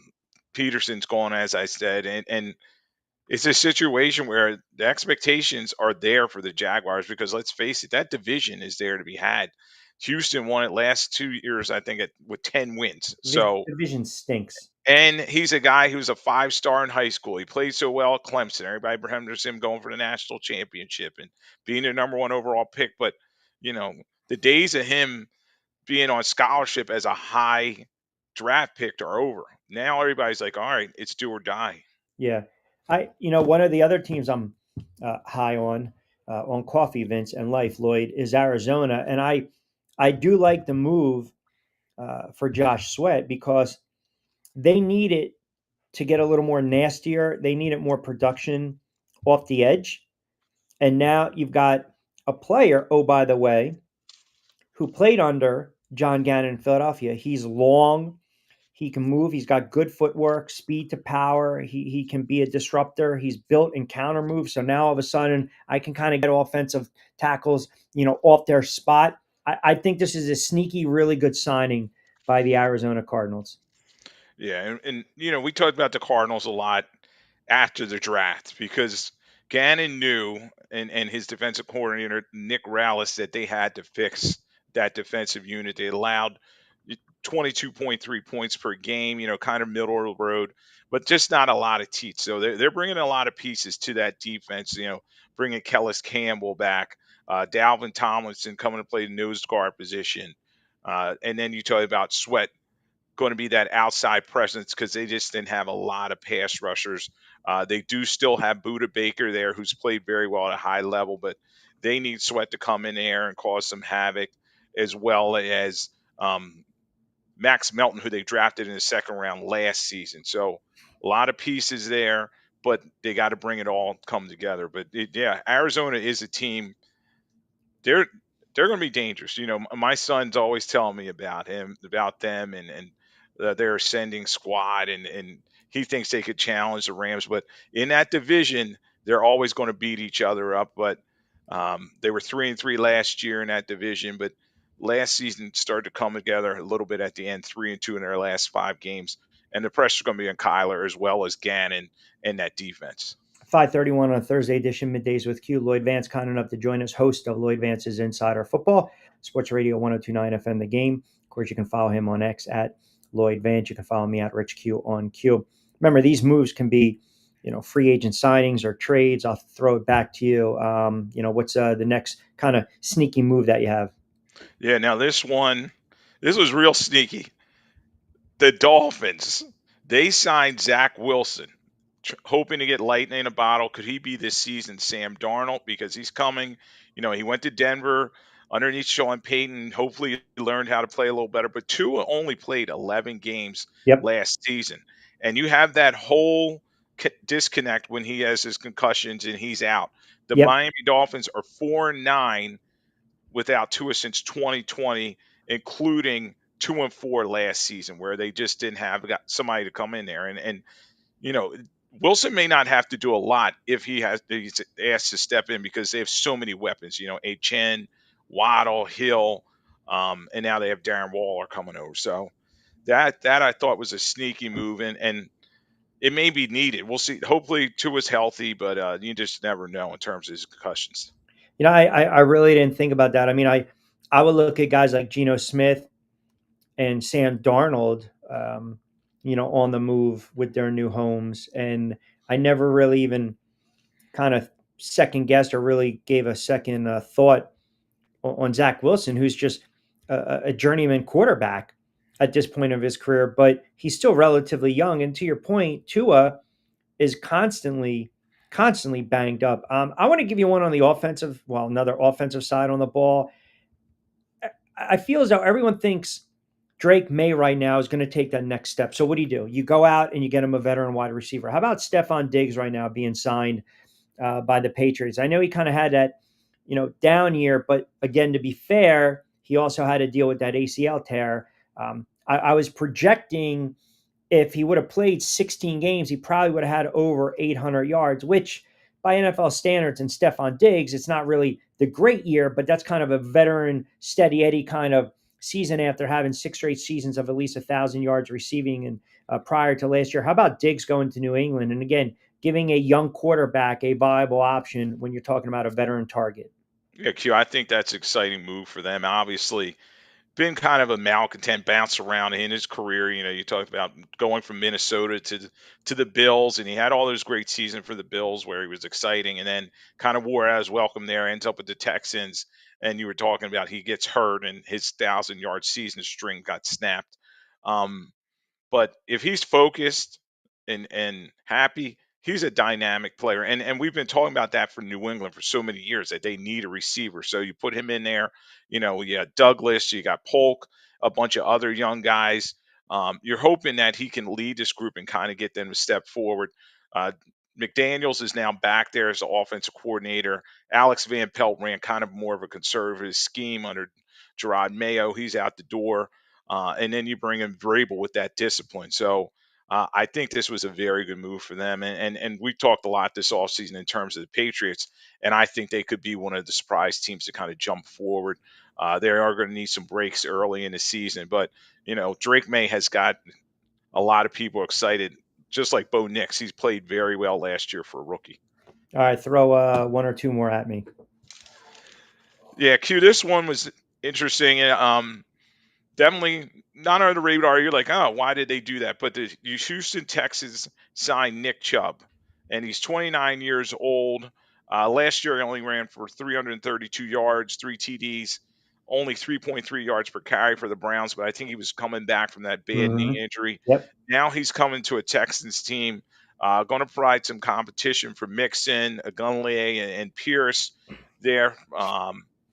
Peterson's gone, as I said, and it's a situation where the expectations are there for the Jaguars because let's face it, that division is there to be had. Houston won it last 2 years, I think, with 10 wins. The So, division stinks. and he's a guy who's a 5-star in high school. He played so well at Clemson. Everybody remembers him going for the national championship and being the number one overall pick. But, the days of him being on scholarship as a high draft pick are over. Now everybody's like, all right, it's do or die. Yeah. One of the other teams I'm high on coffee, Vince, and life, Lloyd, is Arizona. And I do like the move for Josh Sweat because they need it to get a little more nastier. They needed more production off the edge. And now you've got a player, oh, by the way, who played under John Gannon in Philadelphia. He's long. He can move. He's got good footwork, speed to power. He can be a disruptor. He's built in counter moves. So now all of a sudden, I can kind of get offensive tackles, off their spot. I think this is a sneaky, really good signing by the Arizona Cardinals. Yeah, and we talked about the Cardinals a lot after the draft because Gannon knew and his defensive coordinator Nick Rallis that they had to fix that defensive unit. They allowed 22.3 points per game, kind of middle of the road, but just not a lot of teeth. So they're bringing a lot of pieces to that defense. Bringing Kellis Campbell back, Dalvin Tomlinson coming to play the nose guard position, and then you talk about Sweat going to be that outside presence because they just didn't have a lot of pass rushers. They do still have Buda Baker there, who's played very well at a high level, but they need Sweat to come in there and cause some havoc, as well as Max Melton, who they drafted in the second round last season. So a lot of pieces there, but they got to bring it all come together. But yeah, Arizona is a team. They're going to be dangerous. My son's always telling me about them, and their ascending squad, and he thinks they could challenge the Rams. But in that division, they're always going to beat each other up. But they were 3-3 last year in that division, but last season started to come together a little bit at the end, 3-2 in their last 5 games, and the pressure's going to be on Kyler as well as Gannon and that defense. 5:31 on a Thursday edition, Middays with Q. Lloyd Vance, kind enough to join us, host of Lloyd Vance's Insider Football, Sports Radio 1029 FM The Game. Of course, you can follow him on X at Lloyd Vance. You can follow me at Rich Q on Q. Remember, these moves can be, free agent signings or trades. I'll throw it back to you. What's the next kind of sneaky move that you have? Yeah, now this was real sneaky. The Dolphins, they signed Zach Wilson, hoping to get lightning in a bottle. Could he be this season Sam Darnold? Because he's coming. He went to Denver underneath Sean Payton. Hopefully he learned how to play a little better. But Tua only played 11 games Yep. last season. And you have that whole disconnect when he has his concussions and he's out. The Yep. Miami Dolphins are 4-9 without Tua since 2020, including 2-4 last season, where they just didn't have got somebody to come in there. And Wilson may not have to do a lot if he's asked to step in because they have so many weapons. Chen, Waddle, Hill, and now they have Darren Waller coming over. So that I thought was a sneaky move, and it may be needed. We'll see. Hopefully Tua's healthy, but you just never know in terms of his concussions. I really didn't think about that. I mean, I would look at guys like Geno Smith and Sam Darnold, on the move with their new homes. And I never really even kind of second guessed or really gave a second thought on Zach Wilson, who's just a journeyman quarterback at this point of his career, but he's still relatively young. And to your point, Tua is constantly banged up. I want to give you one on the another offensive side on the ball. I feel as though everyone thinks Drake May right now is going to take that next step. So what do? You go out and you get him a veteran wide receiver. How about Stephon Diggs right now being signed by the Patriots? I know he kind of had that, down year, but again, to be fair, he also had to deal with that ACL tear. I was projecting if he would have played 16 games, he probably would have had over 800 yards, which by NFL standards and Stephon Diggs, it's not really the great year, but that's kind of a veteran, steady Eddie kind of season after having 6 straight seasons of at least 1,000 yards receiving and prior to last year. How about Diggs going to New England? And again, giving a young quarterback a viable option when you're talking about a veteran target. Yeah, Q, I think that's an exciting move for them. Obviously, been kind of a malcontent, bounce around in his career. You talked about going from Minnesota to the Bills, and he had all those great seasons for the Bills where he was exciting, and then kind of wore out his welcome there, ends up with the Texans, and you were talking about he gets hurt and his 1,000-yard season string got snapped. But if he's focused and happy, he's a dynamic player. And we've been talking about that for New England for so many years that they need a receiver. So you put him in there, you got Douglas, you got Polk, a bunch of other young guys. You're hoping that he can lead this group and kind of get them to step forward. Uh, McDaniels is now back there as the offensive coordinator. Alex Van Pelt ran kind of more of a conservative scheme under Gerard Mayo. He's out the door. And then you bring in Vrabel with that discipline. So I think this was a very good move for them. And we talked a lot this offseason in terms of the Patriots, and I think they could be one of the surprise teams to kind of jump forward. They are going to need some breaks early in the season, but Drake May has got a lot of people excited. Just like Bo Nix, he's played very well last year for a rookie. All right, throw one or two more at me. Yeah, Q. This one was interesting. Definitely not on the radar. You're like, oh, why did they do that? But the Houston Texans signed Nick Chubb, and he's 29 years old. Last year, he only ran for 332 yards, 3 TDs, only 3.3 yards per carry for the Browns. But I think he was coming back from that bad knee injury. Yep. Now he's coming to a Texans team, going to provide some competition for Mixon, Agunleye, and Pierce there.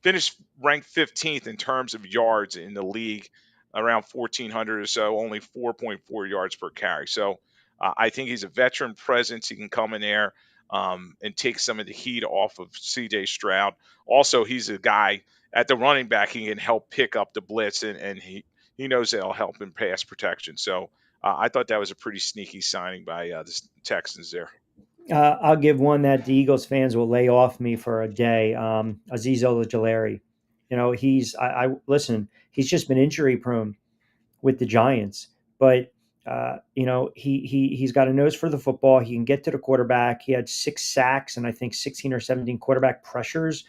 Finished ranked 15th in terms of yards in the league, around 1,400 or so, only 4.4 yards per carry. So I think he's a veteran presence. He can come in there and take some of the heat off of C.J. Stroud. Also, he's a guy at the running back. He can help pick up the blitz, and he knows that'll help in pass protection. So I thought that was a pretty sneaky signing by the Texans there. I'll give one that the Eagles fans will lay off me for a day. Azeez Ojulari. I listen. He's just been injury prone with the Giants, but he's got a nose for the football. He can get to the quarterback. He had 6 sacks and I think 16 or 17 quarterback pressures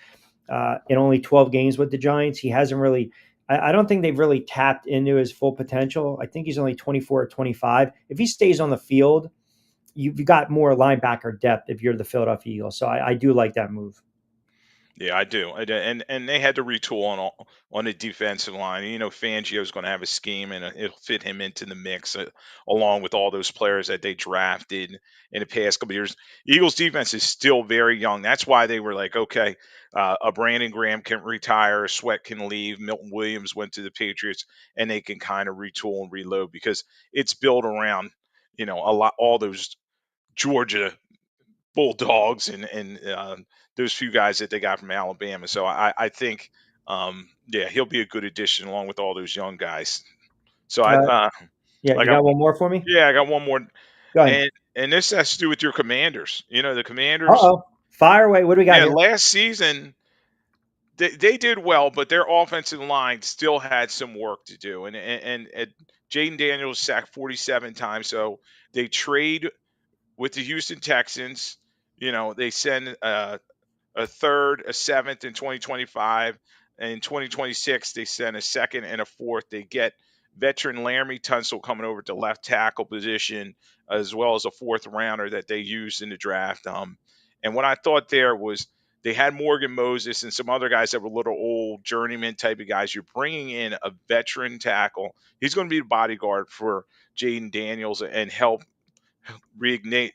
in only 12 games with the Giants. He hasn't really. I don't think they've really tapped into his full potential. I think he's only 24 or 25. If he stays on the field, you've got more linebacker depth if you're the Philadelphia Eagles. So I do like that move. Yeah, I do. And they had to retool on the defensive line. Fangio's going to have a scheme, and it'll fit him into the mix along with all those players that they drafted in the past couple of years. Eagles defense is still very young. That's why they were like, okay, a Brandon Graham can retire, a Sweat can leave, Milton Williams went to the Patriots, and they can kind of retool and reload because it's built around, all those Georgia Bulldogs and those few guys that they got from Alabama. So I think, he'll be a good addition along with all those young guys. So you got one more for me? Yeah, I got one more. Go ahead. And this has to do with your Commanders. The Commanders. Fire away. What do we got here? Last season, they did well, but their offensive line still had some work to do. And Jaden Daniels sacked 47 times. So they trade with the Houston Texans. They send a third, a seventh in 2025. And in 2026, they send a second and a fourth. They get veteran Laramie Tunsil coming over to left tackle position, as well as a fourth rounder that they used in the draft. And what I thought there was they had Morgan Moses and some other guys that were little old journeyman type of guys. You're bringing in a veteran tackle. He's going to be the bodyguard for Jaden Daniels and help reignite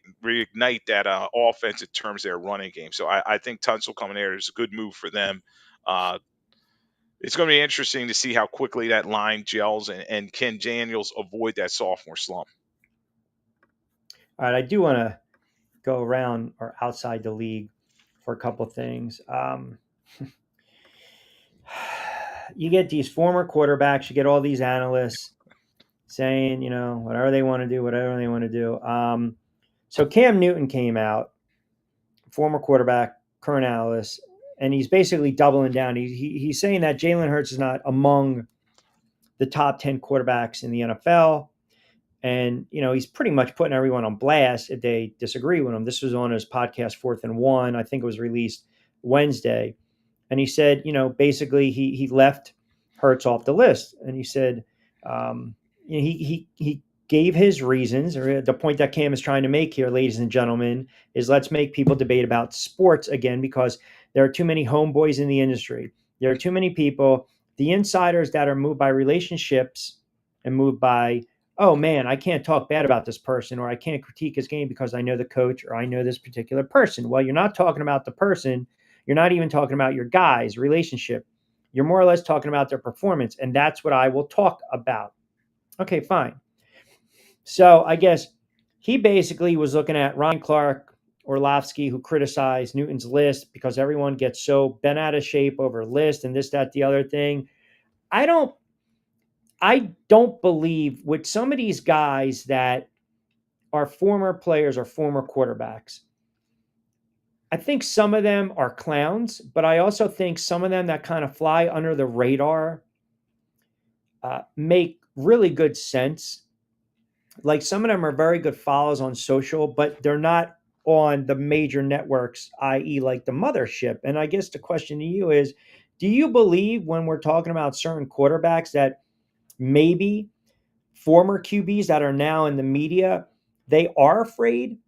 that offense in terms of their running game. So I think Tunsil coming there is a good move for them. It's going to be interesting to see how quickly that line gels and can Daniels avoid that sophomore slump. All right, I do want to go around or outside the league for a couple of things. You get these former quarterbacks, you get all these analysts saying, whatever they want to do. So Cam Newton came out, former quarterback, current analyst, and he's basically doubling down. He's saying that Jalen Hurts is not among the top 10 quarterbacks in the NFL. And, he's pretty much putting everyone on blast if they disagree with him. This was on his podcast, 4th and 1. I think it was released Wednesday. And he said, basically he left Hurts off the list. And he said, he gave his reasons, or the point that Cam is trying to make here, ladies and gentlemen, is let's make people debate about sports again, because there are too many homeboys in the industry. There are too many people, the insiders that are moved by relationships and moved by, oh man, I can't talk bad about this person, or I can't critique his game because I know the coach or I know this particular person. Well, you're not talking about the person. You're not even talking about your guy's relationship. You're more or less talking about their performance, and that's what I will talk about. Okay, fine. So I guess he basically was looking at Ryan Clark, Orlovsky, who criticized Newton's list because everyone gets so bent out of shape over list and this, that, the other thing. I don't I don't believe with some of these guys that are former players or former quarterbacks. I think some of them are clowns, but I also think some of them that kind of fly under the radar make really good sense. Like some of them are very good follows on social, but they're not on the major networks, i.e., like the mothership. And I guess the question to you is, do you believe when we're talking about certain quarterbacks that maybe former QBs that are now in the media, they are afraid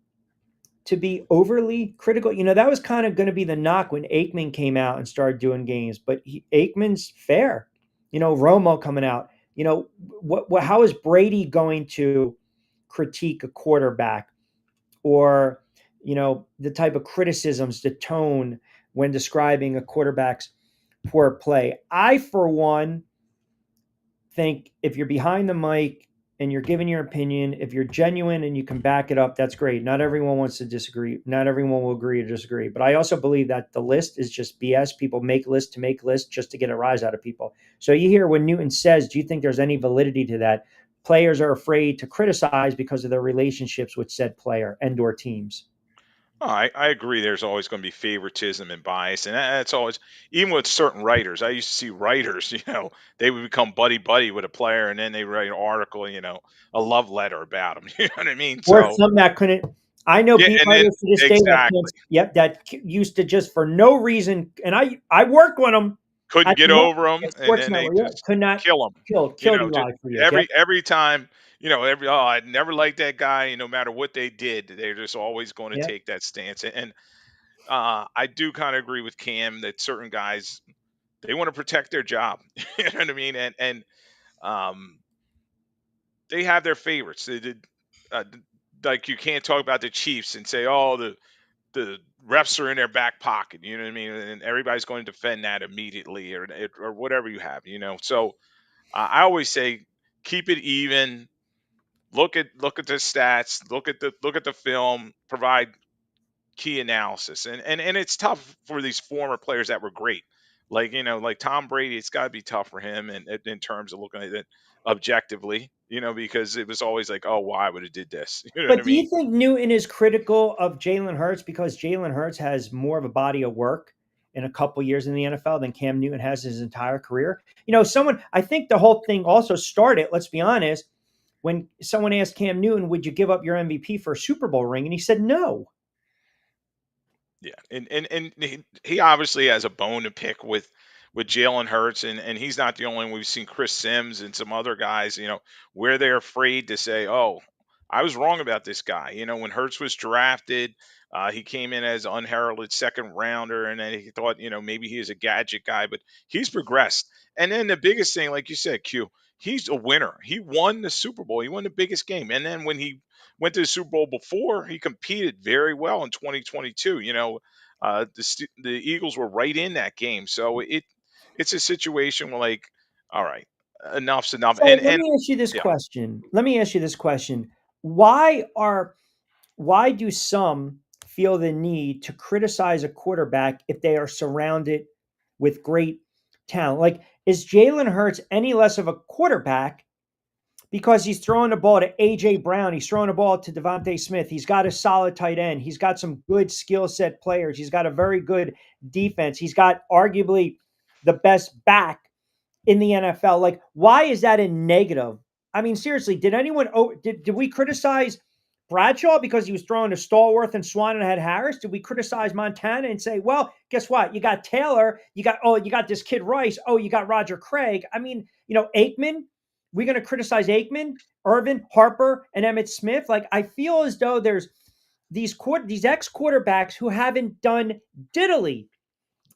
to be overly critical? You know, that was kind of going to be the knock when Aikman came out and started doing games, but Aikman's fair. You know, Romo coming out. You know, how is Brady going to critique a quarterback, or, you know, the type of criticisms, the tone when describing a quarterback's poor play? I, for one, think if you're behind the mic and you're giving your opinion, if you're genuine and you can back it up, that's great. Not everyone wants to disagree. Not everyone will agree or disagree. But I also believe that the list is just BS. People make lists to make lists just to get a rise out of people. So you hear when Newton says, do you think there's any validity to that? Players are afraid to criticize because of their relationships with said player and or teams. Oh, I agree. There's always going to be favoritism and bias, and that's always, even with certain writers. I used to see writers, they would become buddy buddy with a player, and then they write an article, a love letter about him. You know what I mean? Or So some that couldn't. I know yeah, beat and then writers to this day that can't, exactly yep, that used to just for no reason. And I work with them couldn't at get over them, at and Sports then they Network. Yeah, just could not kill them. killed Just Eli for years. Yep. every time, I never liked that guy. No matter what they did, they're just always going to Yep. take that stance. And I do kind of agree with Cam that certain guys, they want to protect their job. You know what I mean? And um, they have their favorites. They did, like you can't talk about the Chiefs and say, oh, the refs are in their back pocket. You know what I mean? And everybody's going to defend that immediately, or whatever you have. So I always say keep it even. Look at the stats. Look at the film. Provide key analysis. And it's tough for these former players that were great. Like Tom Brady, it's got to be tough for him and in terms of looking at it objectively, because it was always like, oh, why would have did this? You know what I But do you mean? think Newton is critical of Jalen Hurts because Jalen Hurts has more of a body of work in a couple years in the NFL than Cam Newton has his entire career? You know, I think the whole thing also started, let's be honest, when someone asked Cam Newton, would you give up your MVP for a Super Bowl ring? And he said no. Yeah, and he obviously has a bone to pick with Jalen Hurts, and he's not the only one. We've seen Chris Sims and some other guys, where they're afraid to say, "Oh, I was wrong about this guy." When Hurts was drafted, he came in as an unheralded second rounder, and then he thought, maybe he is a gadget guy, but he's progressed. And then the biggest thing, like you said, Q, he's a winner. He won the Super Bowl. He won the biggest game, and then when he went to the Super Bowl before, he competed very well in 2022. The Eagles were right in that game, so it's a situation where, like, all right, enough's enough. So And let me ask you this yeah, question. Let me ask you this question. Why are why do some feel the need to criticize a quarterback if they are surrounded with great talent? Like, is Jalen Hurts any less of a quarterback because he's throwing the ball to A.J. Brown? He's throwing the ball to Devontae Smith. He's got a solid tight end. He's got some good skill set players. He's got a very good defense. He's got arguably the best back in the NFL. Like, why is that a negative? I mean, seriously, did we criticize Bradshaw because he was throwing to Stallworth and Swan and had Harris? Did we criticize Montana and say, well, guess what? You got Taylor, you got this kid Rice, you got Roger Craig. I mean, Aikman, we're going to criticize Aikman, Irvin, Harper, and Emmitt Smith. Like, I feel as though there's these ex quarterbacks who haven't done diddly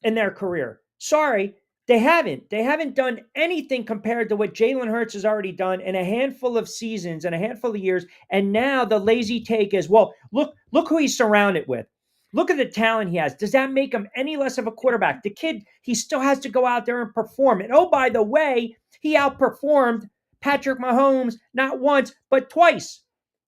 in their career. Sorry, they haven't. They haven't done anything compared to what Jalen Hurts has already done in a handful of seasons and a handful of years. And now the lazy take is, well, look who he's surrounded with. Look at the talent he has. Does that make him any less of a quarterback? The kid, he still has to go out there and perform. And oh, by the way, he outperformed Patrick Mahomes not once, but twice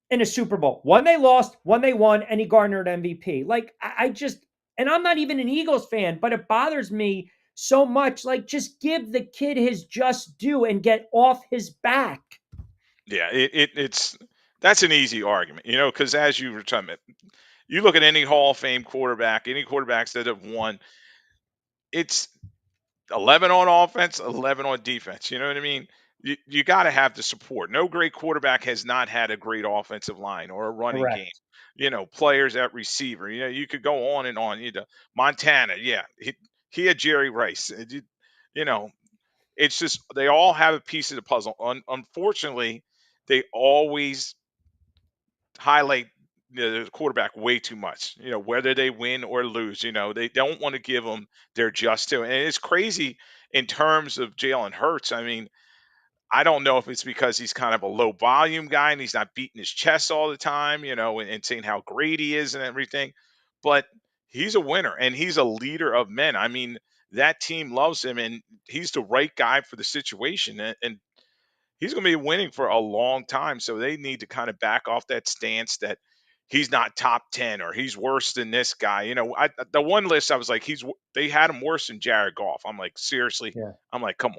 in a Super Bowl. One they lost, one they won, and he garnered MVP. Like, I just, and I'm not even an Eagles fan, but it bothers me so much. Like, just give the kid his just due and get off his back. Yeah, it's that's an easy argument, because as you were talking about, you look at any Hall of Fame quarterback, any quarterbacks that have won, it's 11 on offense, 11 on defense. You know what I mean? You got to have the support. No great quarterback has not had a great offensive line or a running game. Correct. Players at receiver. You could go on and on. Montana, yeah, he had Jerry Rice. You know, it's just they all have a piece of the puzzle. Unfortunately, they always highlight the quarterback way too much. Whether they win or lose. They don't want to give them their just due. And it's crazy in terms of Jalen Hurts. I mean, I don't know if it's because he's kind of a low volume guy and he's not beating his chest all the time, and saying how great he is and everything. But he's a winner and he's a leader of men. I mean, that team loves him and he's the right guy for the situation. And he's going to be winning for a long time. So they need to kind of back off that stance that he's not top 10 or he's worse than this guy. The one list I was like, they had him worse than Jared Goff. I'm like, seriously? Yeah. I'm like, come on.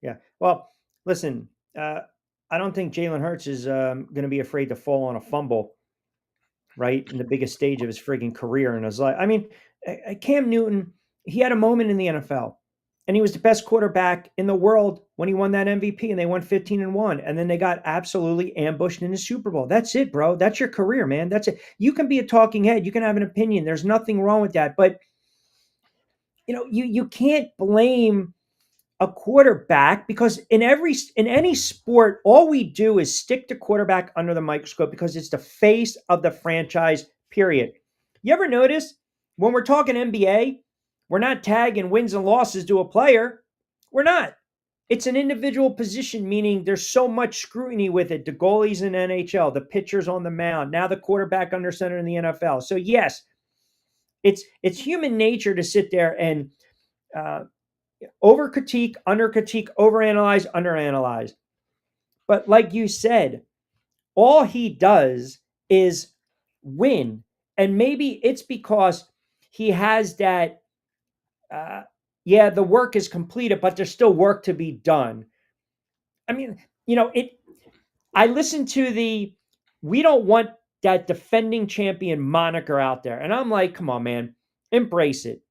Yeah. Well, listen, I don't think Jalen Hurts is going to be afraid to fall on a fumble, right? In the biggest stage of his frigging career in his life. I mean, Cam Newton, he had a moment in the NFL and he was the best quarterback in the world when he won that MVP and they won 15-1. And then they got absolutely ambushed in the Super Bowl. That's it, bro. That's your career, man. That's it. You can be a talking head. You can have an opinion. There's nothing wrong with that. But, you can't blame a quarterback because in any sport, all we do is stick the quarterback under the microscope because it's the face of the franchise, period. You ever notice when we're talking NBA, we're not tagging wins and losses to a player. We're not. It's an individual position, meaning there's so much scrutiny with it. The goalies in NHL, the pitchers on the mound, now the quarterback under center in the NFL. So yes, it's human nature to sit there and over critique, under critique, overanalyze, underanalyze. But like you said, all he does is win. And maybe it's because he has that, the work is completed, but there's still work to be done. I mean, I listened to we don't want that defending champion moniker out there. And I'm like, come on, man, embrace it,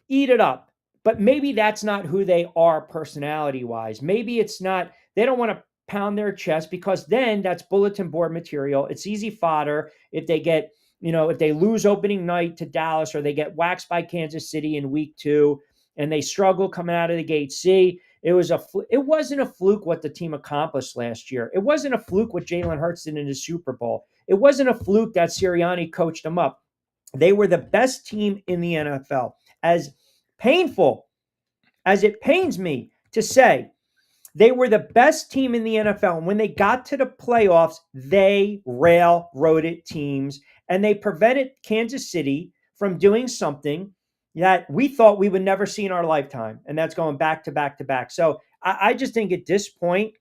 eat it up. But maybe that's not who they are personality wise. Maybe it's not, they don't want to pound their chest because then that's bulletin board material. It's easy fodder if they get, if they lose opening night to Dallas or they get waxed by Kansas City in week 2 and they struggle coming out of the gate. See, it wasn't a fluke what the team accomplished last year. It wasn't a fluke what Jalen Hurts did in the Super Bowl. It wasn't a fluke that Sirianni coached them up. They were the best team in the NFL. As painful as it pains me to say, they were the best team in the NFL. And when they got to the playoffs, they railroaded teams and they prevented Kansas City from doing something that we thought we would never see in our lifetime. And that's going back to back to back. So I just think at this point,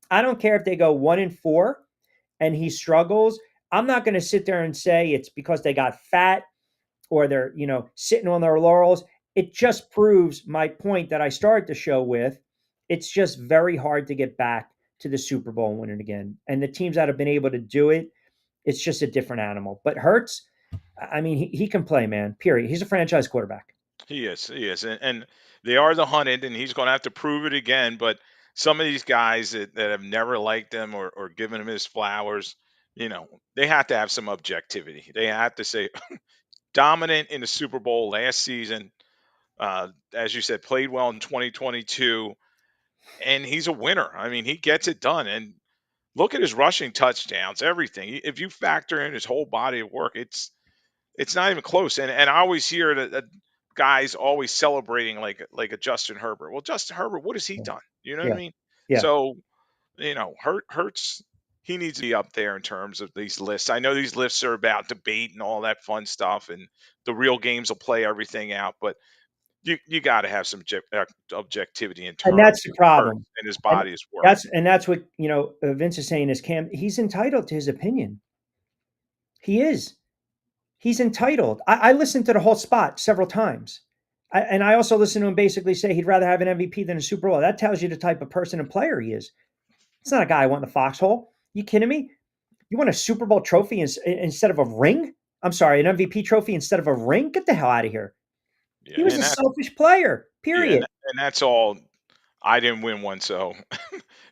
I don't care if they go 1-4 and he struggles. I'm not going to sit there and say it's because they got fat or they're, sitting on their laurels. It just proves my point that I started the show with. It's just very hard to get back to the Super Bowl and win it again. And the teams that have been able to do it, it's just a different animal. But Hurts, I mean, he can play, man, period. He's a franchise quarterback. He is. And they are the hunted, and he's going to have to prove it again. But some of these guys that have never liked him or given him his flowers, they have to have some objectivity. They have to say, dominant in the Super Bowl last season, as you said, played well in 2022, and he's a winner. I mean, he gets it done. And look at his rushing touchdowns, everything. If you factor in his whole body of work, it's not even close. And I always hear that guys always celebrating like a Justin Herbert. Well, Justin Herbert, what has he done? You know what I Yeah. mean? Yeah. So, Hurts, he needs to be up there in terms of these lists. I know these lists are about debate and all that fun stuff and the real games will play everything out. But you got to have some objectivity in And terms that's the of hurt problem. and his And body's work. that's what, Vince is saying is Cam, he's entitled to his opinion. He is. He's entitled. I listened to the whole spot several times. And I also listened to him basically say he'd rather have an MVP than a Super Bowl. That tells you the type of person and player he is. It's not a guy I want in the foxhole. You kidding me? You want a Super Bowl trophy instead of a ring? I'm sorry, an MVP trophy instead of a ring? Get the hell out of here. Yeah, He was and a that selfish player, yeah, period. and that's all. I didn't win one, so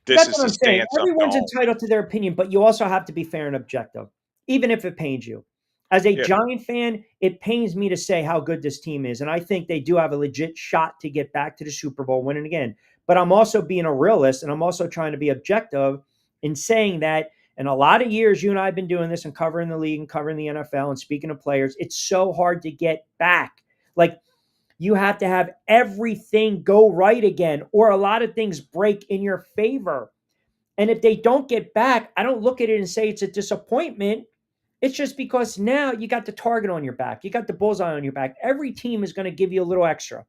this That's is what the I'm saying. stance I'm Everyone's going. entitled to their opinion, but you also have to be fair and objective, even if it pains you. As a Yeah, Giant fan, it pains me to say how good this team is. And I think they do have a legit shot to get back to the Super Bowl winning again. But I'm also being a realist and I'm also trying to be objective in saying that in a lot of years, you and I have been doing this and covering the league and covering the NFL and speaking of players, it's so hard to get back. Like, you have to have everything go right again, or a lot of things break in your favor. And if they don't get back, I don't look at it and say it's a disappointment. It's just because now you got the target on your back, you got the bullseye on your back. Every team is going to give you a little extra.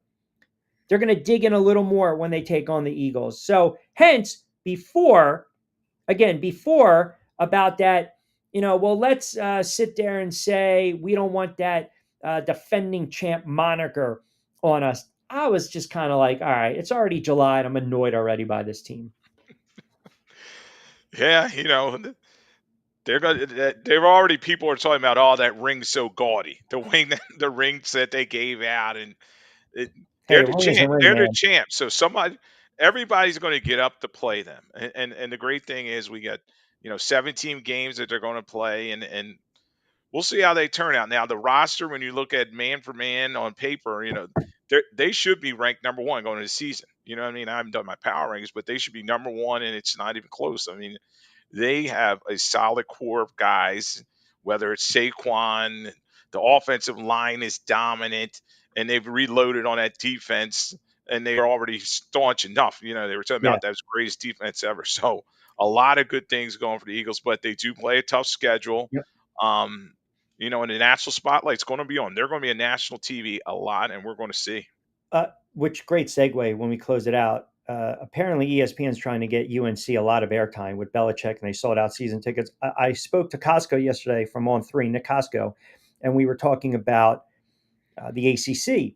They're going to dig in a little more when they take on the Eagles. So, hence, before about that, well, let's sit there and say we don't want that defending champ moniker on us. I was just kind of like, all right, it's already July and I'm annoyed already by this team. yeah, they're going. They're already people are talking about, oh, that ring's so gaudy. The wing, the rings that they gave out, and it, Hey, they're a the ring is a champ. ring, They're the man. champs. So everybody's going to get up to play them. And the great thing is we got 17 games that they're going to play, and we'll see how they turn out. Now the roster, when you look at man for man on paper, they should be ranked number one going into the season. You know what I mean? I haven't done my power rankings, but they should be number one, and it's not even close. I mean, they have a solid core of guys, whether it's Saquon, the offensive line is dominant, and they've reloaded on that defense, and they are already staunch enough. They were talking Yeah. about that was the greatest defense ever. So a lot of good things going for the Eagles, but they do play a tough schedule. Yep. Um, and the national spotlight's going to be on. They're going to be on national TV a lot, and we're going to see. Which great segue when we close it out. Apparently, ESPN's trying to get UNC a lot of airtime with Belichick, and they sold out season tickets. I spoke to Costco yesterday from On Three, Nick Costco, and we were talking about the ACC.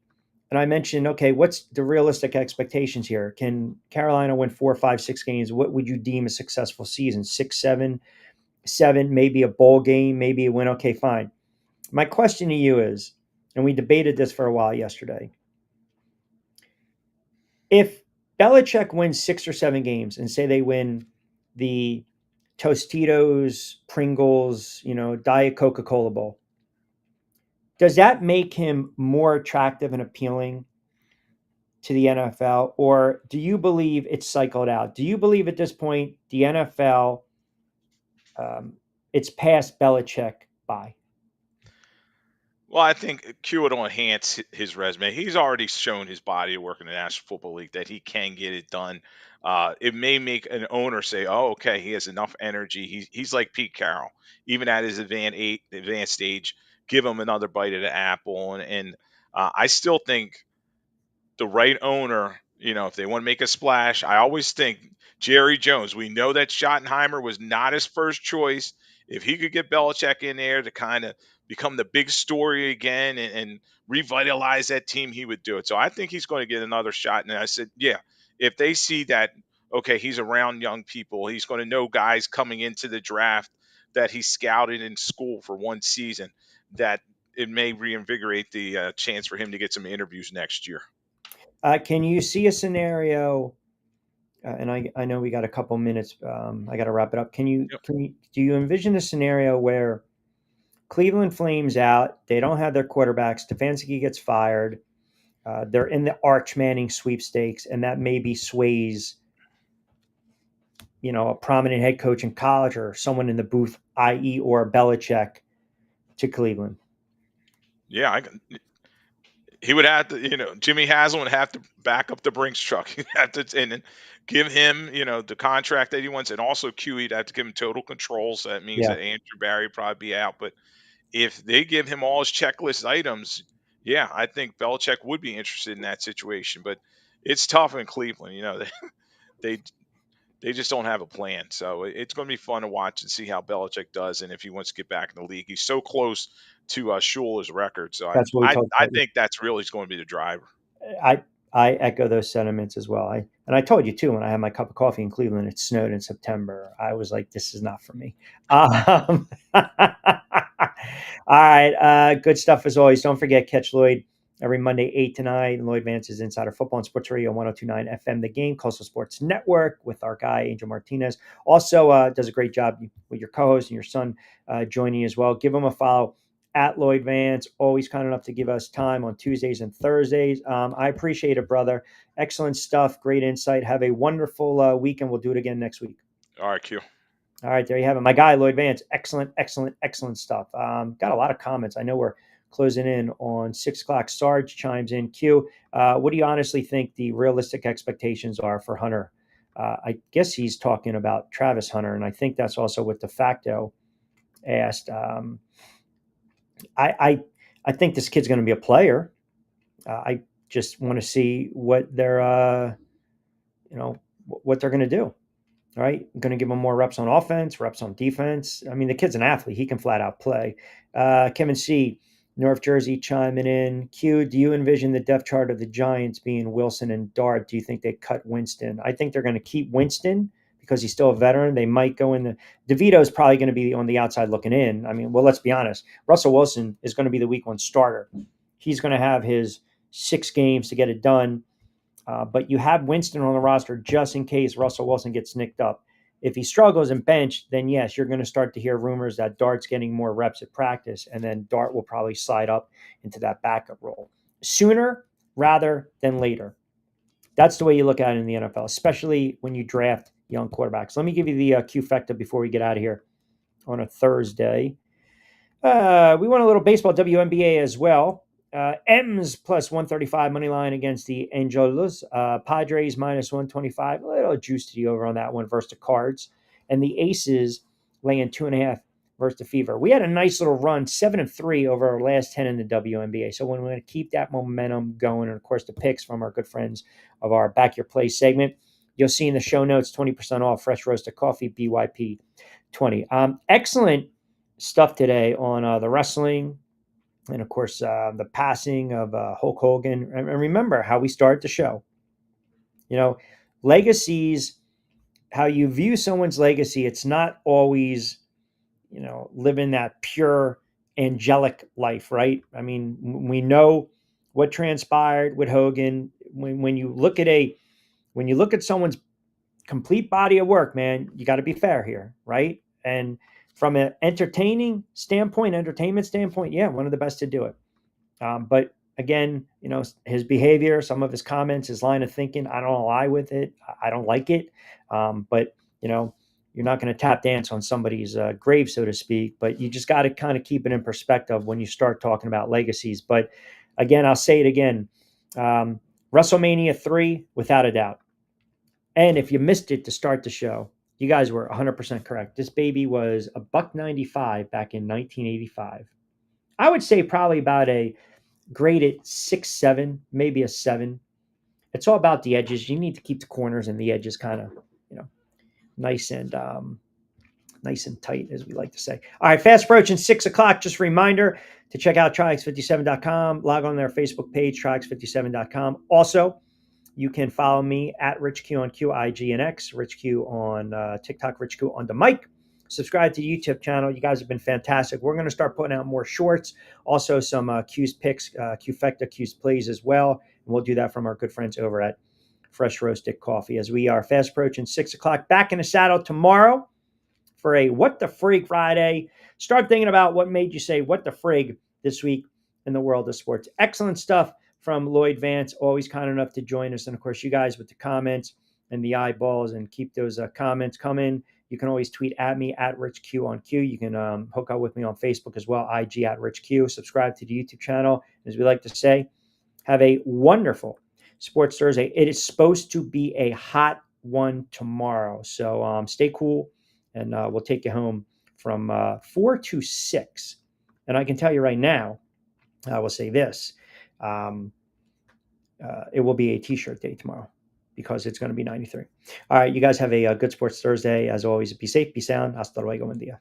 And I mentioned, okay, what's the realistic expectations here? Can Carolina win 4, 5, 6 games? What would you deem a successful season? 6, 7, 7, maybe a bowl game, maybe a win. Okay, fine. My question to you is, and we debated this for a while yesterday, if Belichick wins 6 or 7 games and say they win the Tostitos, Pringles, Diet Coca-Cola Bowl, does that make him more attractive and appealing to the NFL? Or do you believe it's cycled out? Do you believe at this point the NFL, it's past Belichick by? Well, I think Q would enhance his resume. He's already shown his body of work in the National Football League that he can get it done. It may make an owner say, "Oh, okay, he has enough energy. He's like Pete Carroll, even at his advanced age. Give him another bite of the apple." And I still think the right owner, if they want to make a splash, I always think Jerry Jones. We know that Schottenheimer was not his first choice. If he could get Belichick in there to kind of become the big story again and revitalize that team, he would do it. So I think he's going to get another shot. And I said, yeah, if they see that, okay, he's around young people, he's going to know guys coming into the draft that he scouted in school for one season, that it may reinvigorate the chance for him to get some interviews next year. Can you see a scenario? And I know we got a couple minutes. I got to wrap it up. Yep. Do you envision a scenario where Cleveland Flames out, they don't have their quarterback, Stefanski gets fired, they're in the Arch Manning sweepstakes, and that maybe sways, a prominent head coach in college or someone in the booth, i.e., or Belichick, to Cleveland? Yeah, he would have to, Jimmy Haslam would have to back up the Brinks truck. He'd have to and then give him, the contract that he wants, and also QE'd have to give him total control. So that means Yeah. that Andrew Barry would probably be out. But if they give him all his checklist items, yeah, I think Belichick would be interested in that situation. But it's tough in Cleveland. They they just don't have a plan. So it's going to be fun to watch and see how Belichick does, and if he wants to get back in the league. He's so close to Schuler's record. So That's what we talked I about. think that's really going to be the driver. I I echo those sentiments as well. I told you too when I had my cup of coffee in Cleveland. It snowed in September. I was like, this is not for me. All right, good stuff as always. Don't forget catch Lloyd every Monday 8 to 9. Lloyd Vance's Insider Football and Sports Radio 102.9 FM. The Game, Coastal Sports Network with our guy Angel Martinez. Also does a great job with your co-host and your son joining as well. Give him a follow at Lloyd Vance, always kind enough to give us time on Tuesdays and Thursdays. I appreciate it, brother. Excellent stuff. Great insight. Have a wonderful weekend. We'll do it again next week. All right, Q. All right, there you have it. My guy, Lloyd Vance. Excellent, excellent, excellent stuff. Got a lot of comments. I know we're closing in on 6 o'clock. Sarge chimes in. Q, what do you honestly think the realistic expectations are for Hunter? I guess he's talking about Travis Hunter, and I think that's also what De Facto asked. I think this kid's going to be a player. I just want to see what they're what they're going to do. All right, I'm going to give him more reps on offense, reps on defense. I mean, the kid's an athlete; he can flat out play. Kevin C, North Jersey chiming in. Q, do you envision the depth chart of the Giants being Wilson and Dart? Do you think they cut Winston? I think they're going to keep Winston because he's still a veteran. They might go in DeVito is probably going to be on the outside looking in. I mean, well, let's be honest. Russell Wilson is going to be the week 1 starter. He's going to have his 6 games to get it done. But you have Winston on the roster just in case Russell Wilson gets nicked up. If he struggles and benched, then yes, you're going to start to hear rumors that Dart's getting more reps at practice, and then Dart will probably slide up into that backup role sooner rather than later. That's the way you look at it in the NFL, especially when you draft young quarterbacks. Let me give you the Q-Factor before we get out of here on a Thursday. We want a little baseball WNBA as well. M's plus 135 money line against the Angels. Padres minus 125. A little juice to the over on that one versus the Cards. And the Aces laying 2.5 versus the Fever. We had a nice little run, 7-3 over our last 10 in the WNBA. So we're going to keep that momentum going. And of course, the picks from our good friends of our Back Your Play segment. You'll see in the show notes 20% off fresh roasted coffee, BYP 20. Excellent stuff today on the wrestling. And, of course, the passing of Hulk Hogan. And remember how we started the show. Legacies, how you view someone's legacy, it's not always, living that pure angelic life, right? I mean, we know what transpired with Hogan. When you look at someone's complete body of work, man, you got to be fair here, right? And from an entertainment standpoint, yeah, one of the best to do it. But again, his behavior, some of his comments, his line of thinking, I don't ally with it. I don't like it. But you're not going to tap dance on somebody's grave, so to speak. But you just got to kind of keep it in perspective when you start talking about legacies. But again, I'll say it again. WrestleMania 3, without a doubt. And if you missed it to start the show, you guys were 100% correct. This baby was $1.95 back in 1985. I would say probably about a graded 6-7, maybe a 7. It's all about the edges. You need to keep the corners and the edges kind of, nice and tight, as we like to say. All right, fast approaching 6 o'clock. Just a reminder to check out Triax57.com. Log on their Facebook page, Triax57.com. Also, you can follow me at Rich Q on IG and X, Rich Q on TikTok, Rich Q on the mic. Subscribe to the YouTube channel. You guys have been fantastic. We're going to start putting out more shorts. Also, some Q's picks, Q-Fecta, Q's plays as well. And we'll do that from our good friends over at Fresh Roasted Coffee as we are fast approaching 6 o'clock. Back in the saddle tomorrow for a What the Frig Friday. Start thinking about what made you say what the frig this week in the world of sports. Excellent stuff from Lloyd Vance, always kind enough to join us. And, of course, you guys with the comments and the eyeballs, and keep those comments coming. You can always tweet at me, at Rich Q on Q. You can hook up with me on Facebook as well, IG at Rich Q. Subscribe to the YouTube channel. As we like to say, have a wonderful Sports Thursday. It is supposed to be a hot one tomorrow. So stay cool, and we'll take you home from 4 to 6 And I can tell you right now, I will say this. It will be a t-shirt day tomorrow because it's going to be 93. All right, you guys have a good Sports Thursday. As always, be safe, be sound. Hasta luego, buen día.